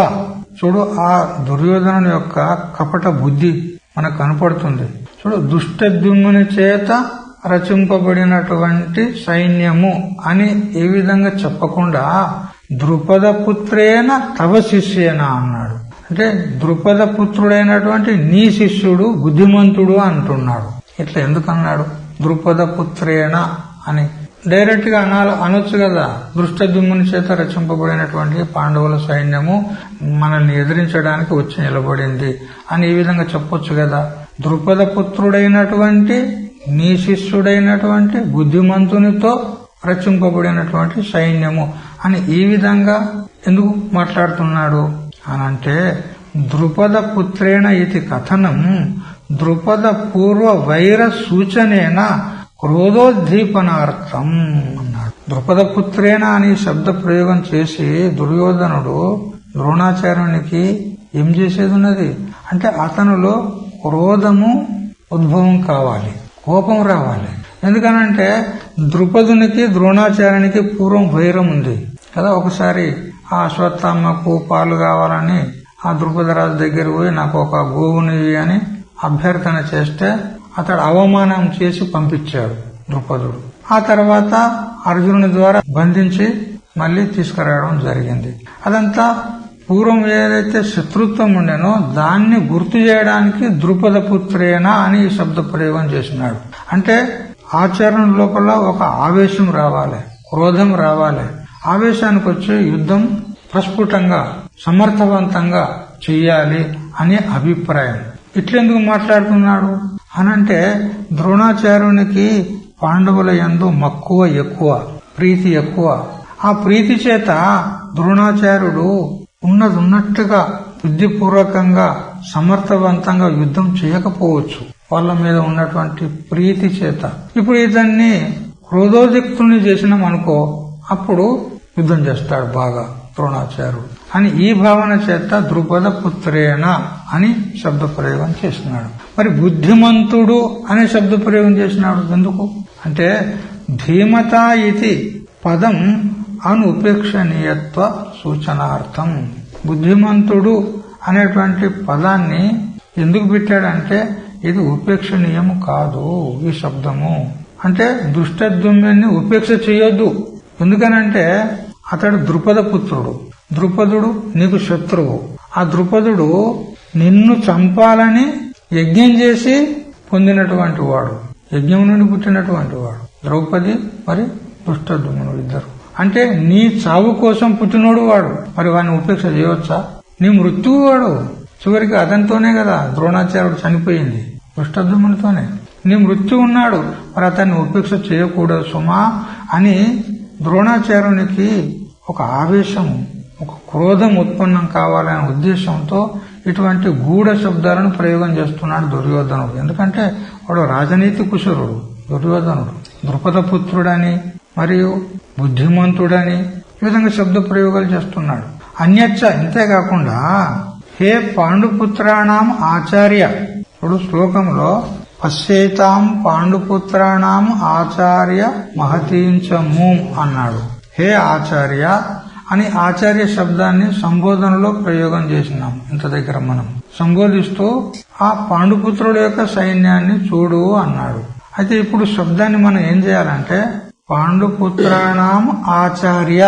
చూడు ఆ దుర్యోధనుని యొక్క కపట బుద్ధి మనకు కనపడుతుంది. చూడు, దుష్టద్యుమ్నుని చేత రచింపబడినటువంటి సైన్యము అని ఏ విధంగా చెప్పకుండా ద్రుపద పుత్రేన తవ శిష్యేన అన్నాడు. అంటే ద్రుపద పుత్రుడైనటువంటి నీ శిష్యుడు బుద్ధిమంతుడు అంటున్నాడు. ఇట్లా ఎందుకన్నాడు ద్రుపద పుత్రేణ అని? డైరెక్ట్ గా అనొచ్చు కదా, దృష్టద్యుమ్నుని చేత రచింపబడినటువంటి పాండవుల సైన్యము మనల్ని ఎదిరించడానికి వచ్చి నిలబడింది అని ఈ విధంగా చెప్పొచ్చు కదా. ద్రుపద పుత్రుడైనటువంటి నీ శిష్యుడైనటువంటి బుద్ధిమంతునితో రచింపబడినటువంటి సైన్యము అని ఈ విధంగా ఎందుకు మాట్లాడుతున్నాడు అనంటే, ద్రుపద పుత్రేణ ఇది కథనం ద్రుపద పూర్వ వైర సూచనేన క్రోధోద్దీపనార్థం అన్నాడు. ద్రుపద పుత్రేణ అని శబ్ద ప్రయోగం చేసి దుర్యోధనుడు ద్రోణాచార్యునికి ఏం చేసేది ఉన్నది అంటే, అతనిలో క్రోధము ఉద్భవం కావాలి, కోపం రావాలి. ఎందుకనంటే ద్రుపదునికి ద్రోణాచార్యునికి పూర్వం వైరం ఉంది కదా. ఒకసారి ఆ అశ్వత్థామకు పాలు కావాలని ఆ ద్రుపదరాజు దగ్గర పోయి నాకు ఒక గోవునివి అని అభ్యర్థన చేస్తే అతడు అవమానం చేసి పంపించాడు ద్రుపదుడు. ఆ తర్వాత అర్జునుని ద్వారా బంధించి మళ్లీ తీసుకురావడం జరిగింది. అదంతా పూర్వం ఏదైతే శత్రుత్వం ఉండేనో దాన్ని గుర్తు చేయడానికి ద్రుపద పుత్రేణ అని ఈ శబ్ద ప్రయోగం చేసినాడు. అంటే ఆచరణ లోపల ఒక ఆవేశం రావాలి, క్రోధం రావాలి. ఆవేశానికి వచ్చి యుద్ధం ప్రస్ఫుటంగా సమర్థవంతంగా చెయ్యాలి అనే అభిప్రాయం. ఇట్లెందుకు మాట్లాడుతున్నాడు అనంటే, ద్రోణాచార్యునికి పాండవుల యందు మక్కువ ఎక్కువ, ప్రీతి ఎక్కువ. ఆ ప్రీతి చేత ద్రోణాచార్యుడు ఉన్నట్టుగా బుద్ధిపూర్వకంగా సమర్థవంతంగా యుద్ధం చేయకపోవచ్చు వాళ్ళ మీద ఉన్నటువంటి ప్రీతి చేత. ఇప్పుడు ఇతన్ని క్రోధోదిక్తుల్ని చేసినాం అనుకో, అప్పుడు యుద్ధం చేస్తాడు బాగా ద్రోణాచార్యుడు అని ఈ భావన చేత ద్రుపద పుత్రేణ అని శబ్ద ప్రయోగం చేసినాడు. మరి బుద్ధిమంతుడు అనే శబ్ద ప్రయోగం చేసినాడు ఎందుకు అంటే, ధీమత ఇది పదం అనుపేక్షణీయత్వ సూచనార్థం. బుద్ధిమంతుడు అనేటువంటి పదాన్ని ఎందుకు పెట్టాడంటే, ఇది ఉపేక్షణీయము కాదు ఈ శబ్దము. అంటే దుష్టద్యుమ్నుని ఉపేక్ష చేయొద్దు. ఎందుకనంటే అతడు ద్రుపద పుత్రుడు, ద్రుపదుడు నీకు శత్రువు. ఆ ద్రుపదుడు నిన్ను చంపాలని యజ్ఞం చేసి పొందినటువంటి వాడు, యజ్ఞం నుండి పుట్టినటువంటి వాడు. ద్రౌపది మరి దుష్టద్యుమ్నుడు ఇద్దరు. అంటే నీ చావు కోసం పుట్టినోడు వాడు. మరి వాడిని ఉపేక్ష చేయవచ్చా? నీ మృత్యువు వాడు. చివరికి అతనితోనే కదా ద్రోణాచార్యుడు చనిపోయింది, దుష్టద్యుమ్నునితోనే. నీ మృత్యు ఉన్నాడు, మరి అతన్ని ఉపేక్ష చేయకూడదు సుమా అని ద్రోణాచార్యునికి ఒక ఆవేశం, ఒక క్రోధం ఉత్పన్నం కావాలనే ఉద్దేశంతో ఇటువంటి గూఢ శబ్దాలను ప్రయోగం చేస్తున్నాడు దుర్యోధనుడు. ఎందుకంటే వాడు రాజనీతి కుశలుడు దుర్యోధనుడు. ద్రుపద పుత్రుడని మరియు బుద్ధిమంతుడని ఈ విధంగా శబ్ద ప్రయోగాలు చేస్తున్నాడు. అన్యచ్చ ఇంతేకాకుండా హే పాండుపుత్రాణం ఆచార్య. ఇప్పుడు శ్లోకంలో పశ్యేతాం పాండుపుత్రాణం ఆచార్య మహతీంచము అన్నాడు. హే ఆచార్య అని ఆచార్య శబ్దాన్ని సంబోధనలో ప్రయోగం చేసినాం. ఇంత దగ్గర మనం సంబోధిస్తూ ఆ పాండుపుత్రుడు యొక్క సైన్యాన్ని చూడు అన్నాడు. అయితే ఇప్పుడు శబ్దాన్ని మనం ఏం చేయాలంటే, పాండుపుత్రాణం ఆచార్య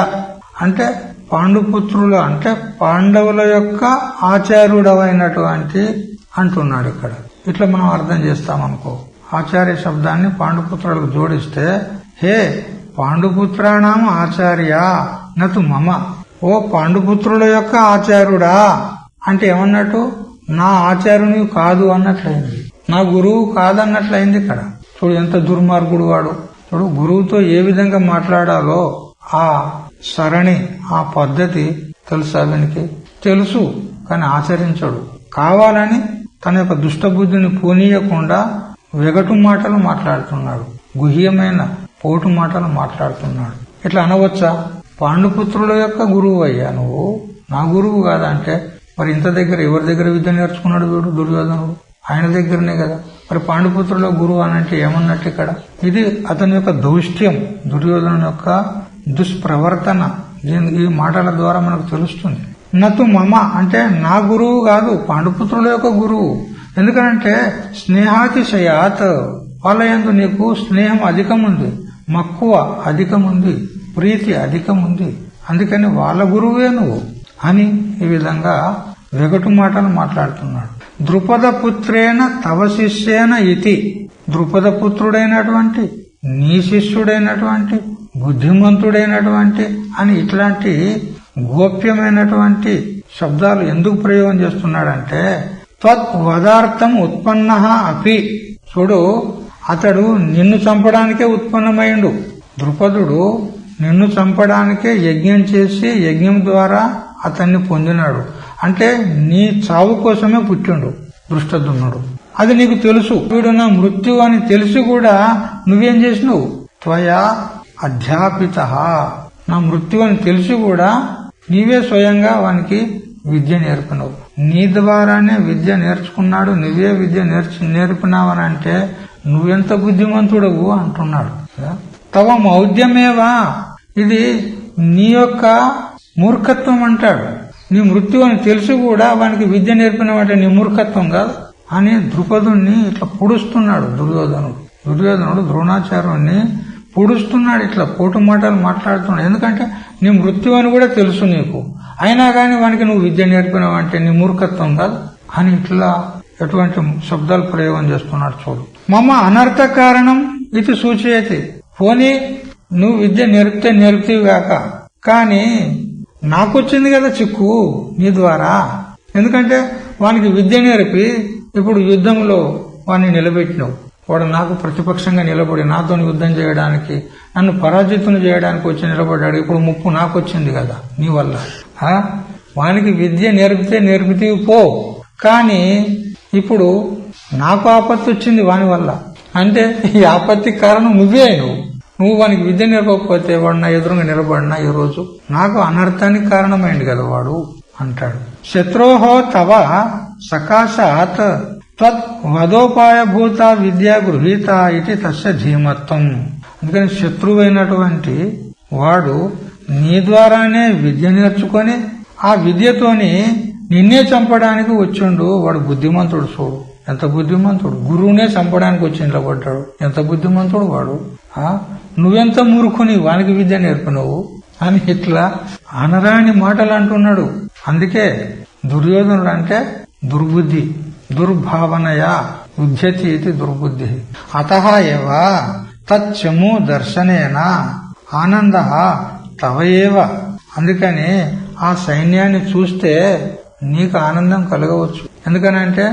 అంటే పాండుపుత్రులు అంటే పాండవుల యొక్క ఆచార్యుడవైనటువంటి అంటున్నాడు ఇక్కడ. ఇట్లా మనం అర్థం చేస్తామనుకో. ఆచార్య శబ్దాన్ని పాండుపుత్రులకు జోడిస్తే, హే పాండుపుత్రాణం ఆచార్య నతు మమ. ఓ పాండుపుత్రుల యొక్క ఆచార్యుడా అంటే ఏమన్నట్టు, నా ఆచార్యుని కాదు అన్నట్లయింది, నా గురువు కాదన్నట్లయింది ఇక్కడ. చూడు ఎంత దుర్మార్గుడు వాడు. చూడు గురువుతో ఏ విధంగా మాట్లాడాలో ఆ సరణి, ఆ పద్ధతి తెలుసా వీనికి? తెలుసు, కానీ ఆచరించడు. కావాలని తన యొక్క దుష్టబుద్ధిని పోనీయకుండా వెగటు మాటలు మాట్లాడుతున్నాడు, గుహ్యమైన పోటు మాటలు మాట్లాడుతున్నాడు. ఇట్లా అనవచ్చా? పాండుపుత్రుల యొక్క గురువు అయ్యా నువ్వు, నా గురువు కాదంటే మరి ఇంత దగ్గర ఎవరి దగ్గర విద్య నేర్చుకున్నాడు వీడు దుర్యోధనుడు? ఆయన దగ్గరనే కదా. మరి పాండుపుత్రుల గురువు అనంటే ఏమన్నట్టు ఇక్కడ? ఇది అతని యొక్క దౌష్ట్యం, దుర్యోధను యొక్క దుష్ప్రవర్తన, ఈ మాటల ద్వారా మనకు తెలుస్తుంది. నతు మమ అంటే నా గురువు కాదు, పాండుపుత్రుల యొక్క గురువు. ఎందుకనంటే స్నేహాతిశయాత్ వాళ్ళ యందు నీకు స్నేహం అధికముంది, మక్కువ అధికముంది, ప్రీతి అధికముంది, అందుకని వాళ్ళ గురువే నువ్వు అని ఈ విధంగా వెగటు మాటలు మాట్లాడుతున్నాడు. ద్రుపద పుత్రేణ తవ శిష్యేన ఇతి, ద్రుపద పుత్రుడైనటువంటి నీ శిష్యుడైనటువంటి బుద్ధిమంతుడైనటువంటి అని ఇట్లాంటి గోప్యమైనటువంటి శబ్దాలు ఎందుకు ప్రయోగం చేస్తున్నాడంటే త్వద్వదార్థం ఉత్పన్న అపి. చూడు, అతడు నిన్ను చంపడానికే ఉత్పన్నమైండు. ద్రుపదుడు నిన్ను చంపడానికే యజ్ఞం చేసి యజ్ఞం ద్వారా అతన్ని పొందినాడు. అంటే నీ చావు కోసమే పుట్టిండు దృష్టద్యుమ్నుడు. అది నీకు తెలుసు. వీడు నా మృత్యు అని తెలిసి కూడా నువ్వేం చేసినావు? త్వయా అధ్యాపిత, నా మృత్యు అని తెలిసి కూడా నీవే స్వయంగా వానికి విద్య నేర్పినవు. నీ ద్వారానే విద్య నేర్చుకున్నాడు, నువ్వే విద్య నేర్పినావని అంటే నువ్వెంత బుద్ధిమంతుడవు అంటున్నాడు. తవ మౌఢ్యమేవా, ఇది నీ యొక్క మూర్ఖత్వం అంటాడు. నీ మృత్యు అని తెలిసి కూడా వానికి విద్య నేర్పినవంటే నీ మూర్ఖత్వం కాదు అని ద్రుపదుణ్ణి ఇట్లా పొడుస్తున్నాడు దుర్యోధనుడు ద్రోణాచార్యుణ్ణి పొడుస్తున్నాడు, ఇట్లా పోటు మాటలు మాట్లాడుతున్నాడు. ఎందుకంటే నీ మృత్యు అని కూడా తెలుసు నీకు, అయినా గాని వానికి నువ్వు విద్య నేర్పినవంటే నీ మూర్ఖత్వం కాదు అని ఇట్లా ఎటువంటి శబ్దాలు ప్రయోగం చేస్తున్నాడు. చూడు, మమ అనర్థ కారణం ఇది సూచయతి, పోనీ నువ్వు విద్య నేర్పితేవి కాక, కానీ నాకొచ్చింది కదా చిక్కు నీ ద్వారా. ఎందుకంటే వానికి విద్య నేర్పి ఇప్పుడు యుద్ధంలో వాడిని నిలబెట్టినావు. వాడు నాకు ప్రతిపక్షంగా నిలబడి నాతో యుద్ధం చేయడానికి, నన్ను పరాజితుని చేయడానికి వచ్చి నిలబడ్డాడు. ఇప్పుడు ముప్పు నాకు వచ్చింది కదా నీ వల్ల. వానికి విద్య నేర్పితే పో, కానీ ఇప్పుడు నాకు ఆపత్తి వచ్చింది వాని వల్ల. అంటే ఈ ఆపత్తి కారణం నువ్వే. నువ్వు వానికి విద్య నేర్పకపోతే వాడు నా ఎదురుగా నిలబడినా ఈ రోజు నాకు అనర్థానికి కారణమైంది కదా వాడు అంటాడు. శత్రోహో తవ సకాశాత్ తద్ వదోపాయభూత విద్యా గృహీత ఇది తస్య ధీమత్వం. అందుకని శత్రువైనటువంటి వాడు నీ ద్వారానే విద్య నేర్చుకొని ఆ విద్యతోని నిన్నే చంపడానికి వచ్చిండు. వాడు బుద్ధిమంతుడు. చూడు ఎంత బుద్ధిమంతుడు, గురువునే చంపడానికి వచ్చి నిలబడ్డాడు. ఎంత బుద్ధిమంతుడు వాడు. నువ్వెంత మూర్ఖుని, వానికి విద్య నేర్పినవు అని ఇట్లా అనరాని మాటలు అంటున్నాడు. అందుకే దుర్యోధనుడు అంటే దుర్బుద్ధి, దుర్భావనయా యుధ్యతి ఇది దుర్బుద్ధి. అతః ఏవ తచ్చము దర్శనేన ఆనంద తవయేవ. అందుకని ఆ సైన్యాన్ని చూస్తే నీకు ఆనందం కలగవచ్చు. ఎందుకనంటే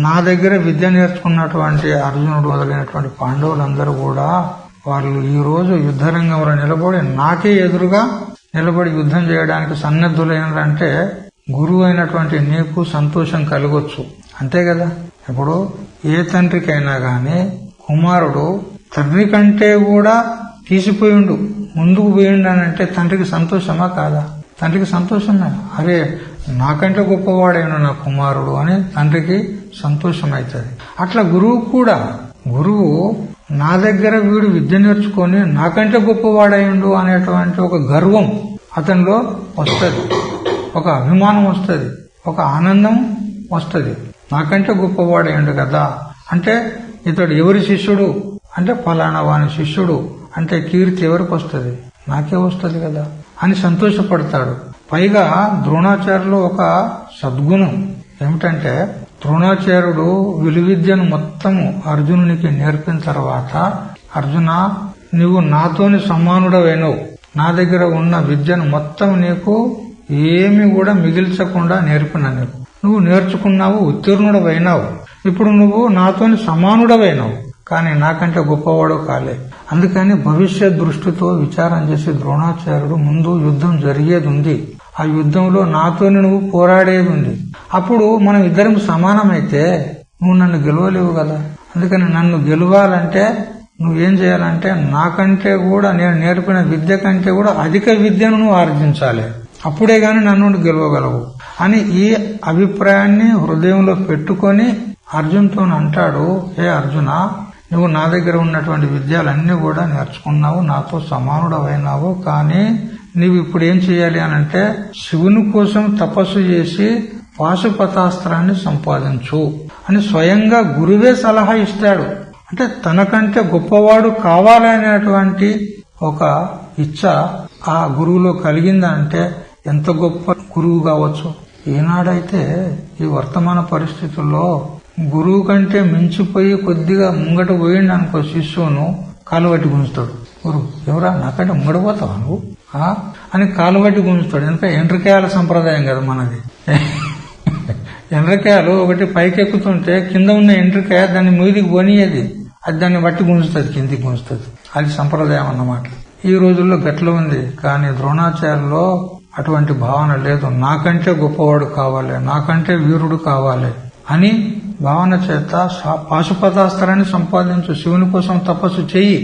నా దగ్గర విద్య నేర్చుకున్నటువంటి అర్జునుడు మొదలైనటువంటి పాండవులందరూ కూడా వాళ్ళు ఈ రోజు యుద్ధరంగంలో నిలబడి నాకే ఎదురుగా నిలబడి యుద్ధం చేయడానికి సన్నద్ధులైనారంటే గురువు అయినటువంటి నీకు సంతోషం కలగొచ్చు. అంతే కదా. ఇప్పుడు ఏ తండ్రికైనా గాని కుమారుడు తండ్రి కంటే కూడా తీసిపోయిండు, ముందుకు పోయిండు అని అంటే తండ్రికి సంతోషమా కాదా? తండ్రికి సంతోషమే. అరే నాకంటే గొప్పవాడైన నా కుమారుడు అని తండ్రికి సంతోషం అవుతుంది. అట్లా గురువు కూడా, గురువు నా దగ్గర వీడు విద్య నేర్చుకొని నాకంటే గొప్పవాడైండు అనేటువంటి ఒక గర్వం అతనిలో వస్తుంది, ఒక అభిమానం వస్తుంది, ఒక ఆనందం వస్తుంది. నాకంటే గొప్పవాడైండు కదా అంటే ఇతడు ఎవరి శిష్యుడు అంటే ఫలానా వాని శిష్యుడు అంటే కీర్తి ఎవరికి వస్తుంది? నాకే వస్తుంది కదా అని సంతోషపడతాడు. పైగా ద్రోణాచార్యులు ఒక సద్గుణం ఏమిటంటే ద్రోణాచార్యుడు విలువిద్యను మొత్తము అర్జునునికి నేర్పిన తర్వాత, అర్జున నువ్వు నాతోని సమానుడవైనవు, నా దగ్గర ఉన్న విద్యను మొత్తం నీకు ఏమి కూడా మిగిల్చకుండా నేర్పిన నువ్వు నేర్చుకున్నావు, ఉత్తీర్ణుడవైనావు. ఇప్పుడు నువ్వు నాతోని సమానుడవైనావు, కానీ నాకంటే గొప్పవాడు కాలే. అందుకని భవిష్యత్ దృష్టితో విచారం చేసి ద్రోణాచార్యుడు ముందు యుద్ధం జరిగేది ఉంది, ఆ యుద్ధంలో నాతోని నువ్వు పోరాడేది ఉంది. అప్పుడు మనం ఇద్దరం సమానమైతే నువ్వు నన్ను గెలవలేవు కదా. అందుకని నన్ను గెలవాలంటే నువ్వేం చేయాలంటే నాకంటే కూడా, నేను నేర్పిన విద్య కంటే కూడా అధిక విద్యను నువ్వు ఆర్జించాలి, అప్పుడే గాని నన్ను గెలవగలవు అని ఈ అభిప్రాయాన్ని హృదయంలో పెట్టుకొని అర్జున్తో అంటాడు, హే అర్జున, నువ్వు నా దగ్గర ఉన్నటువంటి విద్యలన్నీ కూడా నేర్చుకున్నావు, నాతో సమానుడవైనావు. కానీ నీవు ఇప్పుడు ఏం చేయాలి అనంటే శివుని కోసం తపస్సు చేసి పాశుపతాస్త్రాన్ని సంపాదించు అని స్వయంగా గురువే సలహా ఇస్తాడు. అంటే తనకంటే గొప్పవాడు కావాలనేటువంటి ఒక ఇచ్చ ఆ గురువులో కలిగిందంటే ఎంత గొప్ప గురువు కావచ్చు. ఈనాడైతే ఈ వర్తమాన పరిస్థితుల్లో గురువు కంటే మించిపోయి కొద్దిగా ముంగట పోయిండు అనుకో, శిష్యును కాలువట్టి గుంజుతాడు. గురువు ఎవరా నాకంటే ముంగడిపోతావా నువ్వు అని కాలువట్టి గుంజుతాడు. ఎందుకంటే ఎండ్రకాయల సంప్రదాయం కదా మనది. ఎండ్రకాయలు ఒకటి పైకెక్కుతుంటే కింద ఉన్న ఎండ్రకాయ దాన్ని మీదికి పోనీయేది, అది దాన్ని బట్టి గుంజుతుంది, కిందికి గుంజుతుంది. అది సంప్రదాయం అన్నమాట. ఈ రోజుల్లో గట్ల ఉంది. కానీ ద్రోణాచార్యులో అటువంటి భావన లేదు. నాకంటే గొప్పవాడు కావాలి, నాకంటే వీరుడు కావాలి అని భావన చేత పాశుపతాస్త్రాన్ని సంపాదించు, శివుని కోసం తపస్సు చెయ్యి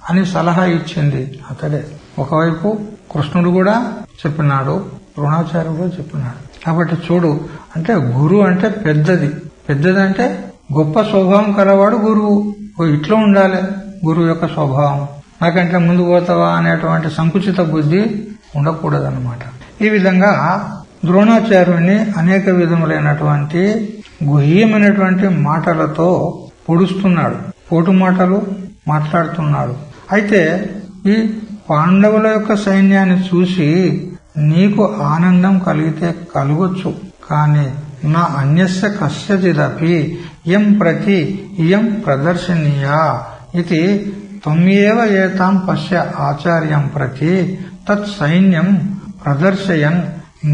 అని సలహా ఇచ్చింది అతడే. ఒకవైపు కృష్ణుడు కూడా చెప్పినాడు, ద్రోణాచార్యుడు చెప్పినాడు. కాబట్టి చూడు, అంటే గురువు అంటే పెద్దదంటే గొప్ప స్వభావం కలవాడు గురువు. ఇట్లా ఉండాలి గురువు యొక్క స్వభావం. నాకంటే ముందు పోతావా అనేటువంటి సంకుచిత బుద్ధి ఉండకూడదన్నమాట. ఈ విధంగా ద్రోణాచార్యుని అనేక విధములైనటువంటి గుహ్యమైనటువంటి మాటలతో పొడుస్తున్నాడు, పోటు మాటలు మాట్లాడుతున్నాడు. అయితే ఈ పాండవుల యొక్క సైన్యాన్ని చూసి నీకు ఆనందం కలిగితే కలగొచ్చు, కానీ నా అన్యస్య కస్యచిదపి యం ప్రతి ఇయం ప్రదర్శనీయా ఇది త్వమేవ ఏతాం పశ్య ఆచార్యం ప్రతి తత్ సైన్యం ప్రదర్శయన్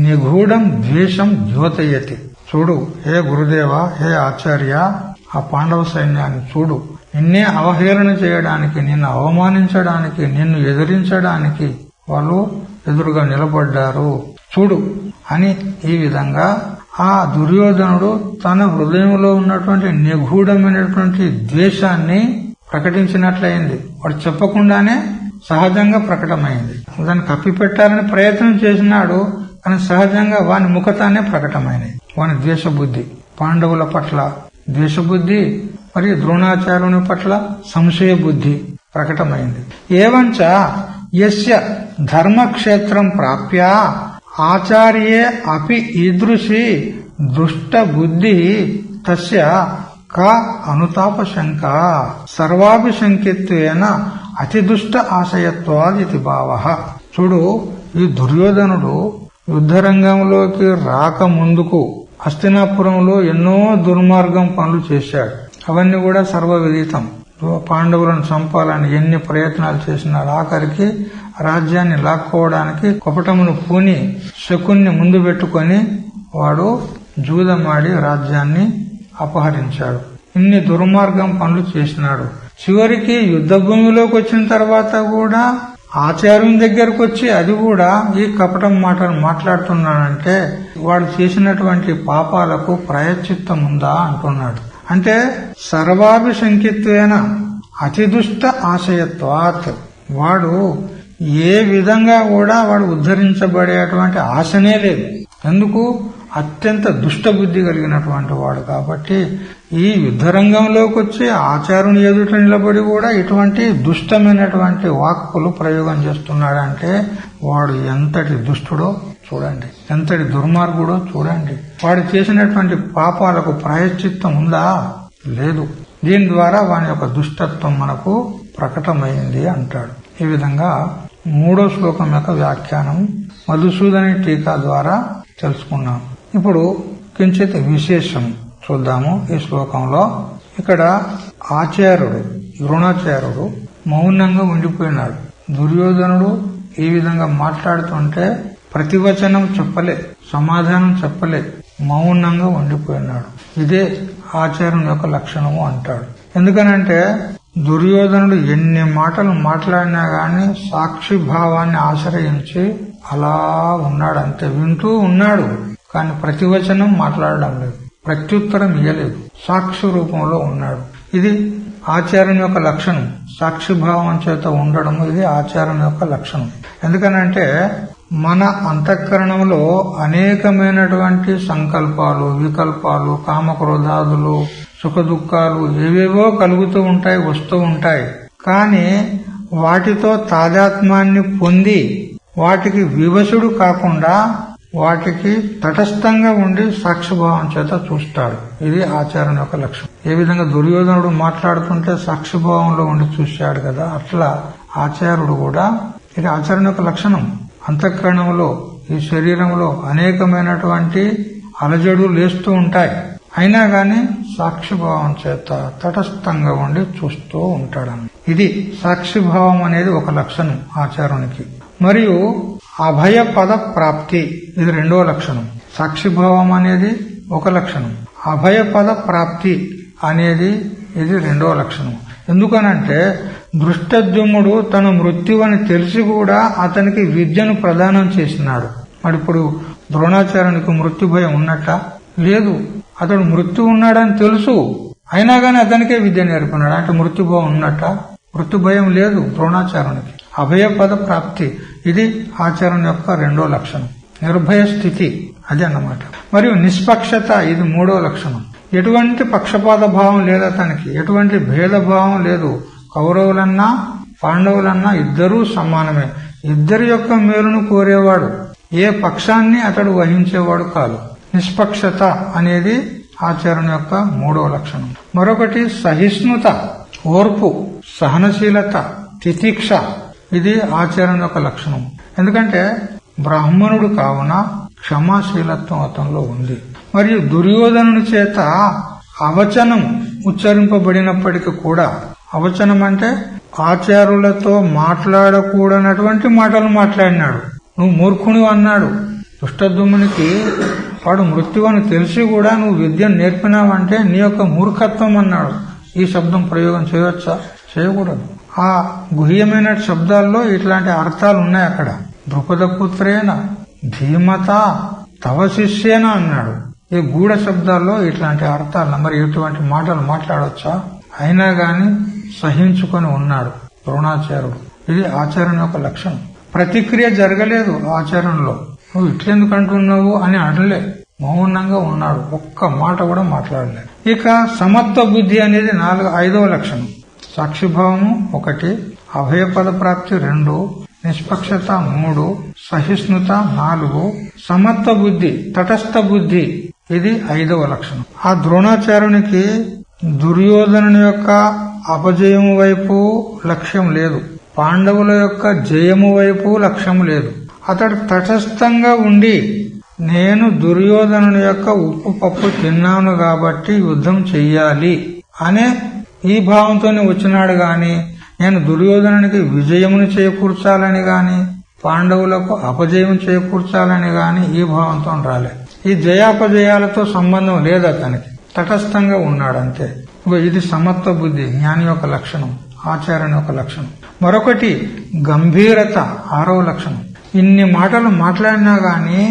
నిగూఢం ద్వేషం ద్యోతయతి. చూడు హే గురుదేవ, హే ఆచార్య, ఆ పాండవ సైన్యాన్ని చూడు. నిన్నే అవహేళన చేయడానికి, నిన్ను అవమానించడానికి, నిన్ను ఎదిరించడానికి వాళ్ళు ఎదురుగా నిలబడ్డారు చూడు అని ఈ విధంగా ఆ దుర్యోధనుడు తన హృదయంలో ఉన్నటువంటి నిగూఢమైనటువంటి ద్వేషాన్ని ప్రకటించినట్లయింది. వాడు చెప్పకుండానే సహజంగా ప్రకటమైంది. దాన్ని కప్పిపెట్టాలని ప్రయత్నం చేసినాడు, కానీ సహజంగా వాని ముఖతానే ప్రకటమైనది. వాని ద్వేషబుద్ధి, పాండవుల పట్ల ద్వేషబుద్ధి, మరియు ద్రోణాచార్యుని పట్ల సంశయ బుద్ధి ప్రకటమైంది. ఏవంచ యస్య ధర్మక్షేత్రం ప్రాప్య ఆచార్యే అపి ఈదృశి దుష్ట బుద్ధి తస్య కా అనుతాపశంక సర్వాభిశంకిత్వేన అతిదుష్ట ఆశయత్వాదితి భావః. చూడు, ఈ దుర్యోధనుడు యుద్ధరంగంలోకి రాక ముందుకు హస్తినాపురంలో ఎన్నో దుర్మార్గం పనులు చేశాడు. అవన్నీ కూడా సర్వవిదితం. పాండవులను చంపాలని ఎన్ని ప్రయత్నాలు చేసినాడు. ఆఖరికి రాజ్యాన్ని లాక్కోవడానికి కపటమును పూని శకుని ముందు పెట్టుకుని వాడు జూదమాడి రాజ్యాన్ని అపహరించాడు. ఇన్ని దుర్మార్గం పనులు చేసినాడు. చివరికి యుద్ధ భూమిలోకి వచ్చిన తర్వాత కూడా ఆచార్యుని దగ్గరకు వచ్చి అది కూడా ఈ కపటం మాటలు మాట్లాడుతున్నాడంటే వాడు చేసినటువంటి పాపాలకు ప్రాయశ్చిత్తం ఉందా అంటున్నాడు. అంటే సర్వాభిశంకిత్వేన అతిదుష్ట ఆశయత్వాత్, వాడు ఏ విధంగా కూడా వాడు ఉద్ధరించబడేటువంటి ఆశనే లేదు. ఎందుకు? అత్యంత దుష్టబుద్ధి కలిగినటువంటి వాడు. కాబట్టి ఈ యుద్ధరంగంలోకి వచ్చి ఆచార్యుని ఎదుట నిలబడి కూడా ఇటువంటి దుష్టమైనటువంటి వాక్కులు ప్రయోగం చేస్తున్నాడంటే వాడు ఎంతటి దుష్టుడో చూడండి, ఎంతటి దుర్మార్గుడో చూడండి. వాడు చేసినటువంటి పాపాలకు ప్రాయశ్చిత్తం ఉందా? లేదు. దీని ద్వారా వాని యొక్క దుష్టత్వం మనకు ప్రకటమైంది అంటాడు. ఈ విధంగా 3వ శ్లోకం యొక్క వ్యాఖ్యానం మధుసూదని టీకా ద్వారా తెలుసుకున్నాం. ఇప్పుడు కించిత్ విశేషం చూద్దాము ఈ శ్లోకంలో. ఇక్కడ ఆచార్యుడు ద్రోణాచార్యుడు మౌనంగా ఉండిపోయినాడు. దుర్యోధనుడు ఈ విధంగా మాట్లాడుతుంటే ప్రతివచనం చెప్పలే, సమాధానం చెప్పలే, మౌనంగా ఉండిపోయినాడు. ఇదే ఆచార్యుని యొక్క లక్షణము అంటాడు. ఎందుకనంటే దుర్యోధనుడు ఎన్ని మాటలు మాట్లాడినా గాని సాక్షి భావాన్ని ఆశ్రయించి అలా ఉన్నాడు. అంతే, వింటూ ఉన్నాడు, కానీ ప్రతివచనం మాట్లాడడం లేదు, ప్రత్యుత్తరం ఇయ్యలేదు, సాక్షి రూపంలో ఉన్నాడు. ఇది ఆచార్యుని యొక్క లక్షణం. సాక్షిభావం చేత ఉండడం ఇది ఆచార్యుని యొక్క లక్షణం. ఎందుకనంటే మన అంతఃకరణంలో అనేకమైనటువంటి సంకల్పాలు, వికల్పాలు, కామక్రోధాదులు, సుఖ దుఃఖాలు ఏవేవో కలుగుతూ ఉంటాయి, వస్తూ ఉంటాయి. కానీ వాటితో తాదాత్మ్యాన్ని పొంది వాటికి వివశుడు కాకుండా వాటికి తటస్థంగా ఉండి సాక్షిభావం చేత చూస్తాడు. ఇది ఆచార్య యొక్క లక్ష్యం. ఏ విధంగా దుర్యోధనుడు మాట్లాడుతుంటే సాక్షిభావంలో ఉండి చూశాడు కదా, అట్లా ఆచార్యుడు కూడా, ఇది ఆచార్య యొక్క లక్షణం. అంతఃకరణంలో, ఈ శరీరంలో అనేకమైనటువంటి అలజడులు లేస్తూ ఉంటాయి, అయినా గాని సాక్షిభావం చేత తటస్థంగా ఉండి చూస్తూ ఉంటాడు. ఇది సాక్షిభావం అనేది ఒక లక్షణం ఆచార్యునికి. మరియు అభయ పద ప్రాప్తి, ఇది రెండో లక్షణం. సాక్షిభావం అనేది ఒక లక్షణం, అభయ పద ప్రాప్తి అనేది ఇది రెండో లక్షణం. ఎందుకనంటే దృష్టద్యుమ్నుడు తన మృత్యువని తెలిసి కూడా అతనికి విద్యను ప్రదానం చేసినాడు. మరి ఇప్పుడు ద్రోణాచార్యునికి మృత్యు భయం ఉన్నట్ట? లేదు. అతడు మృత్యు ఉన్నాడని తెలుసు, అయినా గాని అతనికే విద్య నేర్పినాడు. అంటే మృత్యుభయం ఉన్నట్ట? మృత్యు భయం లేదు ద్రోణాచార్యునికి. అభయపద ప్రాప్తి, ఇది ఆచార్యుని యొక్క రెండో లక్షణం. నిర్భయ స్థితి, అది అన్నమాట. మరియు నిష్పక్షత, ఇది మూడో లక్షణం. ఎటువంటి పక్షపాత భావం లేదు అతనికి, ఎటువంటి భేదభావం లేదు. కౌరవులన్నా పాండవులన్నా ఇద్దరూ సమానమే. ఇద్దరి యొక్క మేలును కోరేవాడు, ఏ పక్షాన్ని అతడు వహించేవాడు కాదు. నిష్పక్షత అనేది ఆచార్యుని యొక్క మూడో లక్షణం. మరొకటి సహిష్ణుత, ఓర్పు, సహనశీలత, తితిక్ష, ఇది ఆచార్యుని యొక్క లక్షణం. ఎందుకంటే బ్రాహ్మణుడు కావున క్షమాశీలత్వం అతనిలో ఉంది. మరియు దుర్యోధనుని చేత అవచనం ఉచ్చరింపబడినప్పటికీ కూడా, అవచనం అంటే ఆచార్యులతో మాట్లాడకూడనటువంటి మాటలు మాట్లాడినాడు. నువ్వు మూర్ఖుని అన్నాడు. దుష్టద్యుమ్నునికి వాడు మృత్యువని తెలిసి కూడా నువ్వు విద్యను నేర్పినావంటే నీ యొక్క మూర్ఖత్వం అన్నాడు. ఈ శబ్దం ప్రయోగం చేయవచ్చా? చేయకూడదు. ఆ గుహ్యమైన శబ్దాల్లో ఇట్లాంటి అర్థాలు ఉన్నాయి అక్కడ. ద్రుపదపుత్రేన ధీమత తవ శిష్యేన అన్నాడు. ఈ గూఢ శబ్దాల్లో ఇట్లాంటి అర్థాలు, మరి ఇటువంటి మాటలు మాట్లాడొచ్చా? అయినా గాని సహించుకొని ఉన్నాడు ద్రోణాచార్యుడు. ఇది ఆచార్యుని యొక్క లక్షణం. ప్రతిక్రియ జరగలేదు ఆచార్యంలో. నువ్వు ఇట్లెందుకు అంటున్నావు అని అనలే, మౌనంగా ఉన్నాడు, ఒక్క మాట కూడా మాట్లాడలేదు. ఇక సమత్వ బుద్ధి అనేది ఐదవ లక్షణం. సాక్షిభావము 1, అభయపద ప్రాప్తి 2, నిష్పక్షత 3, సహిష్ణుత 4, సమత్వ బుద్ధి, తటస్థ బుద్ధి, ఇది 5వ లక్షణం. ఆ ద్రోణాచార్యునికి దుర్యోధనుని యొక్క అపజయము వైపు లక్ష్యం లేదు, పాండవుల యొక్క జయము వైపు లక్ష్యం లేదు. అతడు తటస్థంగా ఉండి నేను దుర్యోధనుని యొక్క ఉప్పు పప్పు తిన్నాను కాబట్టి యుద్ధం చెయ్యాలి అనే ఈ భావంతోనే వచ్చినాడు గాని, నేను దుర్యోధనునికి విజయమును చేకూర్చాలని గాని, పాండవులకు అపజయం చేకూర్చాలని గాని ఈ భావంతో రాలే. ఈ జయాపజయాలతో సంబంధం లేదు అతనికి, తటస్థంగా ఉన్నాడంతే. ఇది సమత్వ బుద్ధి, జ్ఞాని యొక్క లక్షణం, ఆచార్యుని యొక్క లక్షణం. మరొకటి గంభీరత, 6వ లక్షణం. ఇన్ని మాటలు మాట్లాడినా గాని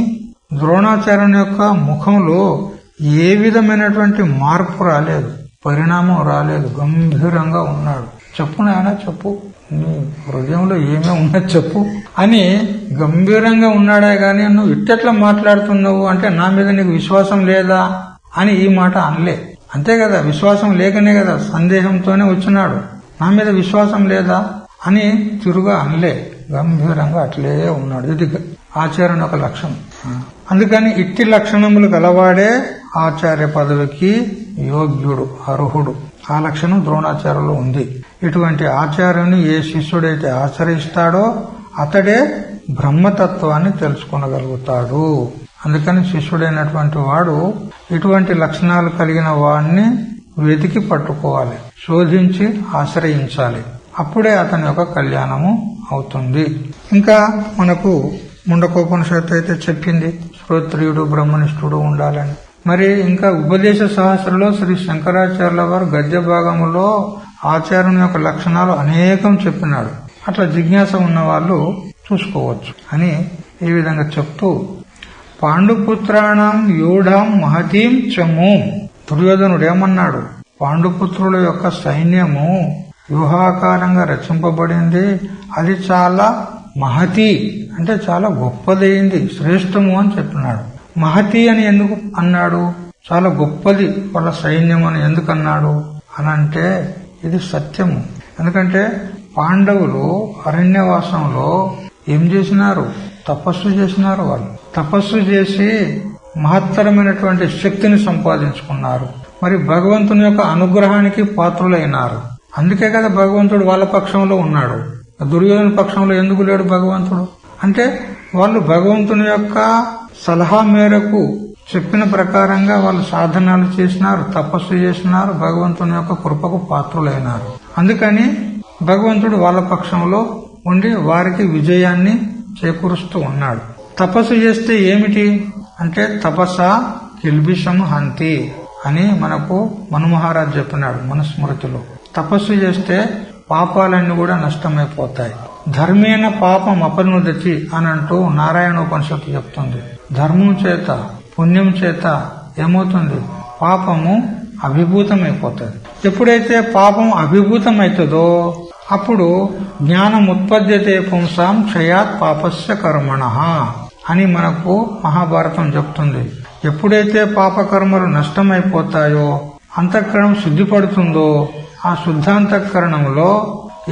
ద్రోణాచార్యుని యొక్క ముఖంలో ఏ విధమైనటువంటి మార్పు రాలేదు, పరిణామం రాలేదు. గంభీరంగా ఉన్నాడు. చెప్పు నాయనా, చెప్పు, నీ హృదయంలో ఏమే ఉన్నది చెప్పు అని గంభీరంగా ఉన్నాడే గాని నువ్వు ఇట్టెట్లా మాట్లాడుతున్నావు అంటే నా మీద నీకు విశ్వాసం లేదా అని ఈ మాట అనలే. అంతే కదా, విశ్వాసం లేకనే కదా సందేహంతోనే వచ్చినాడు. నా మీద విశ్వాసం లేదా అని తిరుగా అనలే, గంభీరంగా అట్లే ఉన్నాడు. ఇది ఆచార్యుని ఒక లక్షణం. అందుకని ఇట్టి లక్షణములు గలవాడే ఆచార్య పదవికి యోగ్యుడు, అర్హుడు. ఆ లక్షణం ద్రోణాచార్యులో ఉంది. ఇటువంటి ఆచార్యుని ఏ శిష్యుడైతే ఆచరిస్తాడో అతడే బ్రహ్మతత్వాన్ని తెలుసుకొనగలుగుతాడు. అందుకని శిష్యుడైనటువంటి వాడు ఇటువంటి లక్షణాలు కలిగిన వాడిని వెతికి పట్టుకోవాలి, శోధించి ఆశ్రయించాలి. అప్పుడే అతని యొక్క కళ్యాణము అవుతుంది. ఇంకా మనకు ముండకోపనిషత్తు అయితే చెప్పింది శ్రోత్రియుడు బ్రహ్మనిష్ఠుడు ఉండాలని. మరి ఇంకా ఉపదేశ సహస్రలో శ్రీ శంకరాచార్యుల వారు గద్య భాగంలో ఆచార్యుని యొక్క లక్షణాలు అనేకం చెప్పినాడు. అట్లా జిజ్ఞాస ఉన్న వాళ్ళు చూసుకోవచ్చు అని ఈ విధంగా చెప్తూ, పాండుపుత్రాణం యూఢం మహతీం చమూం. దుర్యోధనుడు ఏమన్నాడు? పాండుపుత్రుల యొక్క సైన్యము వ్యూహాకారంగా రచింపబడింది, అది చాలా మహతి అంటే చాలా గొప్పదైంది, శ్రేష్టము అని చెప్పినాడు. మహతి అని ఎందుకు అన్నాడు? చాలా గొప్పది వాళ్ళ సైన్యం అని ఎందుకు అన్నాడు అని అంటే ఇది సత్యము. ఎందుకంటే పాండవులు అరణ్యవాసంలో ఏం చేసినారు? తపస్సు చేసినారు. వాళ్ళు తపస్సు చేసి మహత్తరమైనటువంటి శక్తిని సంపాదించుకున్నారు. మరి భగవంతుని యొక్క అనుగ్రహానికి పాత్రులైనారు. అందుకే కదా భగవంతుడు వాళ్ళ పక్షంలో ఉన్నాడు. దుర్యోధన పక్షంలో ఎందుకు లేడు భగవంతుడు? అంటే వాళ్ళు భగవంతుని యొక్క సలహా మేరకు చెప్పిన ప్రకారంగా వాళ్ళు సాధనాలు చేసినారు, తపస్సు చేసినారు, భగవంతుని యొక్క కృపకు పాత్రులైనారు. అందుకని భగవంతుడు వాళ్ళ పక్షంలో ఉండి వారికి విజయాన్ని చేకూరుస్తూ ఉన్నాడు. తపస్సు చేస్తే ఏమిటి అంటే తపస్స కిల్బిషం హంతి అని మనకు మనుమహారాజ్ చెప్పినాడు మనుస్మృతిలో. తపస్సు చేస్తే పాపాలన్నీ కూడా నష్టమైపోతాయి. ధర్మేణ పాపం అపనుదతి అని అంటూ నారాయణ ఉపనిషత్తు చెప్తుంది. ధర్మం చేత పుణ్యం చేత ఏమవుతుంది? పాపము అభిభూతమైపోతుంది. ఎప్పుడైతే పాపం అభిభూతమైతుందో అప్పుడు జ్ఞానం ఉత్పద్యతే పుంసాం క్షయాత్ పాపస్య కర్మణః అని మనకు మహాభారతం చెప్తుంది. ఎప్పుడైతే పాపకర్మలు నష్టమైపోతాయో, అంతఃకరణం శుద్ధిపడుతుందో, ఆ శుద్ధాంతఃకరణంలో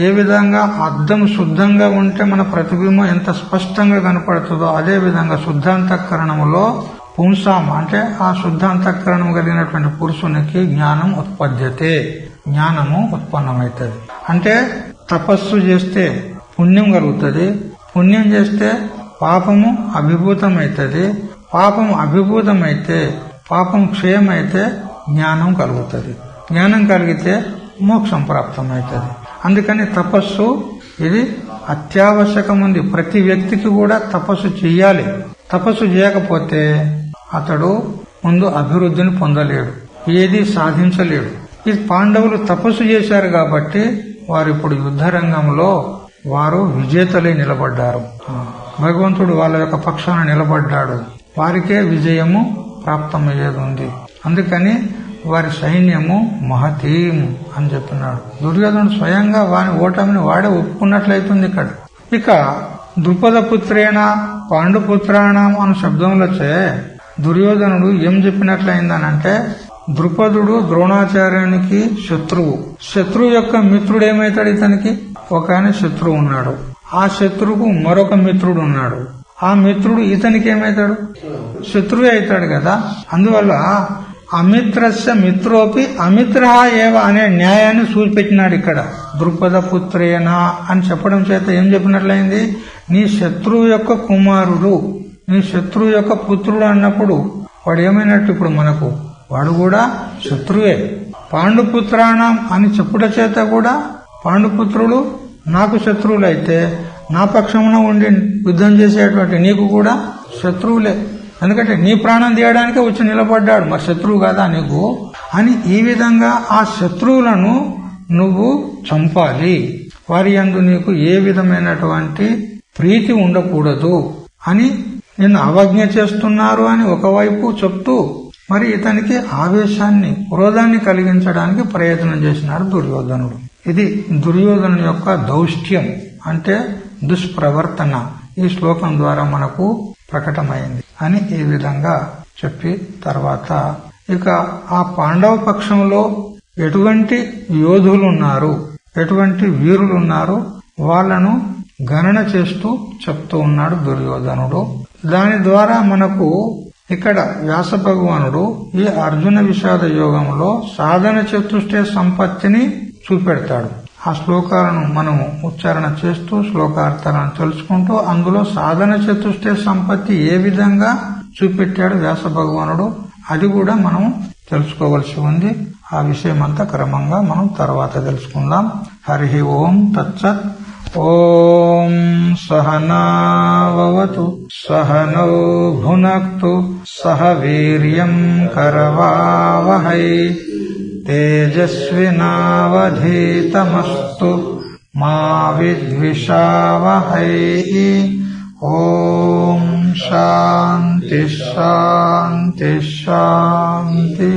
ఏ విధంగా అద్దం శుద్ధంగా ఉంటే మన ప్రతిబింబం ఎంత స్పష్టంగా కనపడుతుందో అదే విధంగా శుద్ధాంతఃకరణంలో పుంసాం అంటే ఆ శుద్ధాంతఃకరణం కలిగినటువంటి పురుషునికి జ్ఞానం ఉత్పద్యతే, జ్ఞానము ఉత్పన్నమవుతుంది. అంటే తపస్సు చేస్తే పుణ్యం కలుగుతుంది, పుణ్యం చేస్తే పాపము అభిభూతమైతుంది, పాపం అభిభూతమైతే పాపం క్షయమైతే జ్ఞానం కలుగుతుంది, జ్ఞానం కలిగితే మోక్షం ప్రాప్తమవుతుంది. అందుకని తపస్సు ఇది అత్యావశ్యకం ఉంది. ప్రతి వ్యక్తికి కూడా తపస్సు చెయ్యాలి. తపస్సు చేయకపోతే అతడు ముందు అభివృద్ధిని పొందలేడు, ఏది సాధించలేడు. ఈ పాండవులు తపస్సు చేశారు కాబట్టి వారు ఇప్పుడు యుద్ధ రంగంలో వారు విజేతలై నిలబడ్డారు. భగవంతుడు వాళ్ళ యొక్క పక్షాన నిలబడ్డాడు. వారికే విజయము ప్రాప్తమయ్యేది ఉంది. అందుకని వారి సైన్యము మహతీం అని చెప్పినాడు. దుర్యోధనుడు స్వయంగా వారి ఓటమిని వాడే ఒప్పుకున్నట్లయితుంది ఇక్కడ. ఇక ద్రుపద పుత్రేణ పాండుపుత్రాణం అనే శబ్దములచే దుర్యోధనుడు ఏం చెప్పినట్లయిందనంటే ద్రుపదుడు ద్రోణాచార్యునికి శత్రువు. శత్రువు యొక్క మిత్రుడు ఏమైతాడు? ఇతనికి ఒక ఆయన శత్రువు ఉన్నాడు. ఆ శత్రువుకు మరొక మిత్రుడు ఉన్నాడు. ఆ మిత్రుడు ఇతనికి ఏమైతాడు? శత్రువే అవుతాడు కదా. అందువల్ల అమిత్రస్య మిత్రోపి అమిత్ర ఏవ అనే న్యాయాన్ని చూపెట్టినాడు ఇక్కడ. ద్రుపద పుత్రేణ అని చెప్పడం చేత ఏం చెప్పినట్లయింది? నీ శత్రువు యొక్క కుమారుడు, నీ శత్రువు యొక్క పుత్రుడు అన్నప్పుడు వాడు ఏమైనట్టు? ఇప్పుడు మనకు వాడు కూడా శత్రువే. పాండుపుత్రాణం అని చెప్పుట చేత కూడా పాండుపుత్రుడు నాకు శత్రువులైతే నా పక్షమున ఉండి యుద్ధం చేసేటువంటి నీకు కూడా శత్రువులే. ఎందుకంటే నీ ప్రాణం తీయడానికే వచ్చి నిలబడ్డాడు, మరి శత్రువు కదా నీకు అని. ఈ విధంగా ఆ శత్రువులను నువ్వు చంపాలి. వారి యందు నీకు ఏ విధమైనటువంటి ప్రీతి ఉండకూడదు అని నిన్ను అవజ్ఞ చేస్తున్నారు అని ఒకవైపు చెప్తూ మరి ఇతనికి ఆవేశాన్ని క్రోధాన్ని కలిగించడానికి ప్రయత్నం చేసినాడు దుర్యోధనుడు. ఇది దుర్యోధను యొక్క దౌష్ట్యం అంటే దుష్ప్రవర్తన ఈ శ్లోకం ద్వారా మనకు ప్రకటమైంది అని ఈ విధంగా చెప్పి తర్వాత ఇక ఆ పాండవ పక్షంలో ఎటువంటి యోధులున్నారు, ఎటువంటి వీరులున్నారు వాళ్లను గణన చేస్తూ చెప్తూ ఉన్నాడు దుర్యోధనుడు. దాని ద్వారా మనకు ఇక్కడ వ్యాస భగవానుడు ఈ అర్జున విషాద యోగంలో సాధన చతుష్టయ సంపత్తిని చూపెడతాడు. ఆ శ్లోకాలను మనం ఉచ్చారణ చేస్తూ శ్లోకార్థాలను తెలుసుకుంటూ అందులో సాధన చతుష్టయ సంపత్తి ఏ విధంగా చూపెట్టాడు వ్యాస భగవానుడు అది కూడా మనం తెలుసుకోవలసి ఉంది. ఆ విషయం అంతా క్రమంగా మనం తర్వాత తెలుసుకుందాం. హరి ఓం తత్సత్. ఓం సహనావతు సహనౌ భునక్తు సహ వీర్యం కరవావహై తేజస్వినావధీతమస్తు మా విద్విషావహై. ఓం శాంతి శాంతి శాంతి.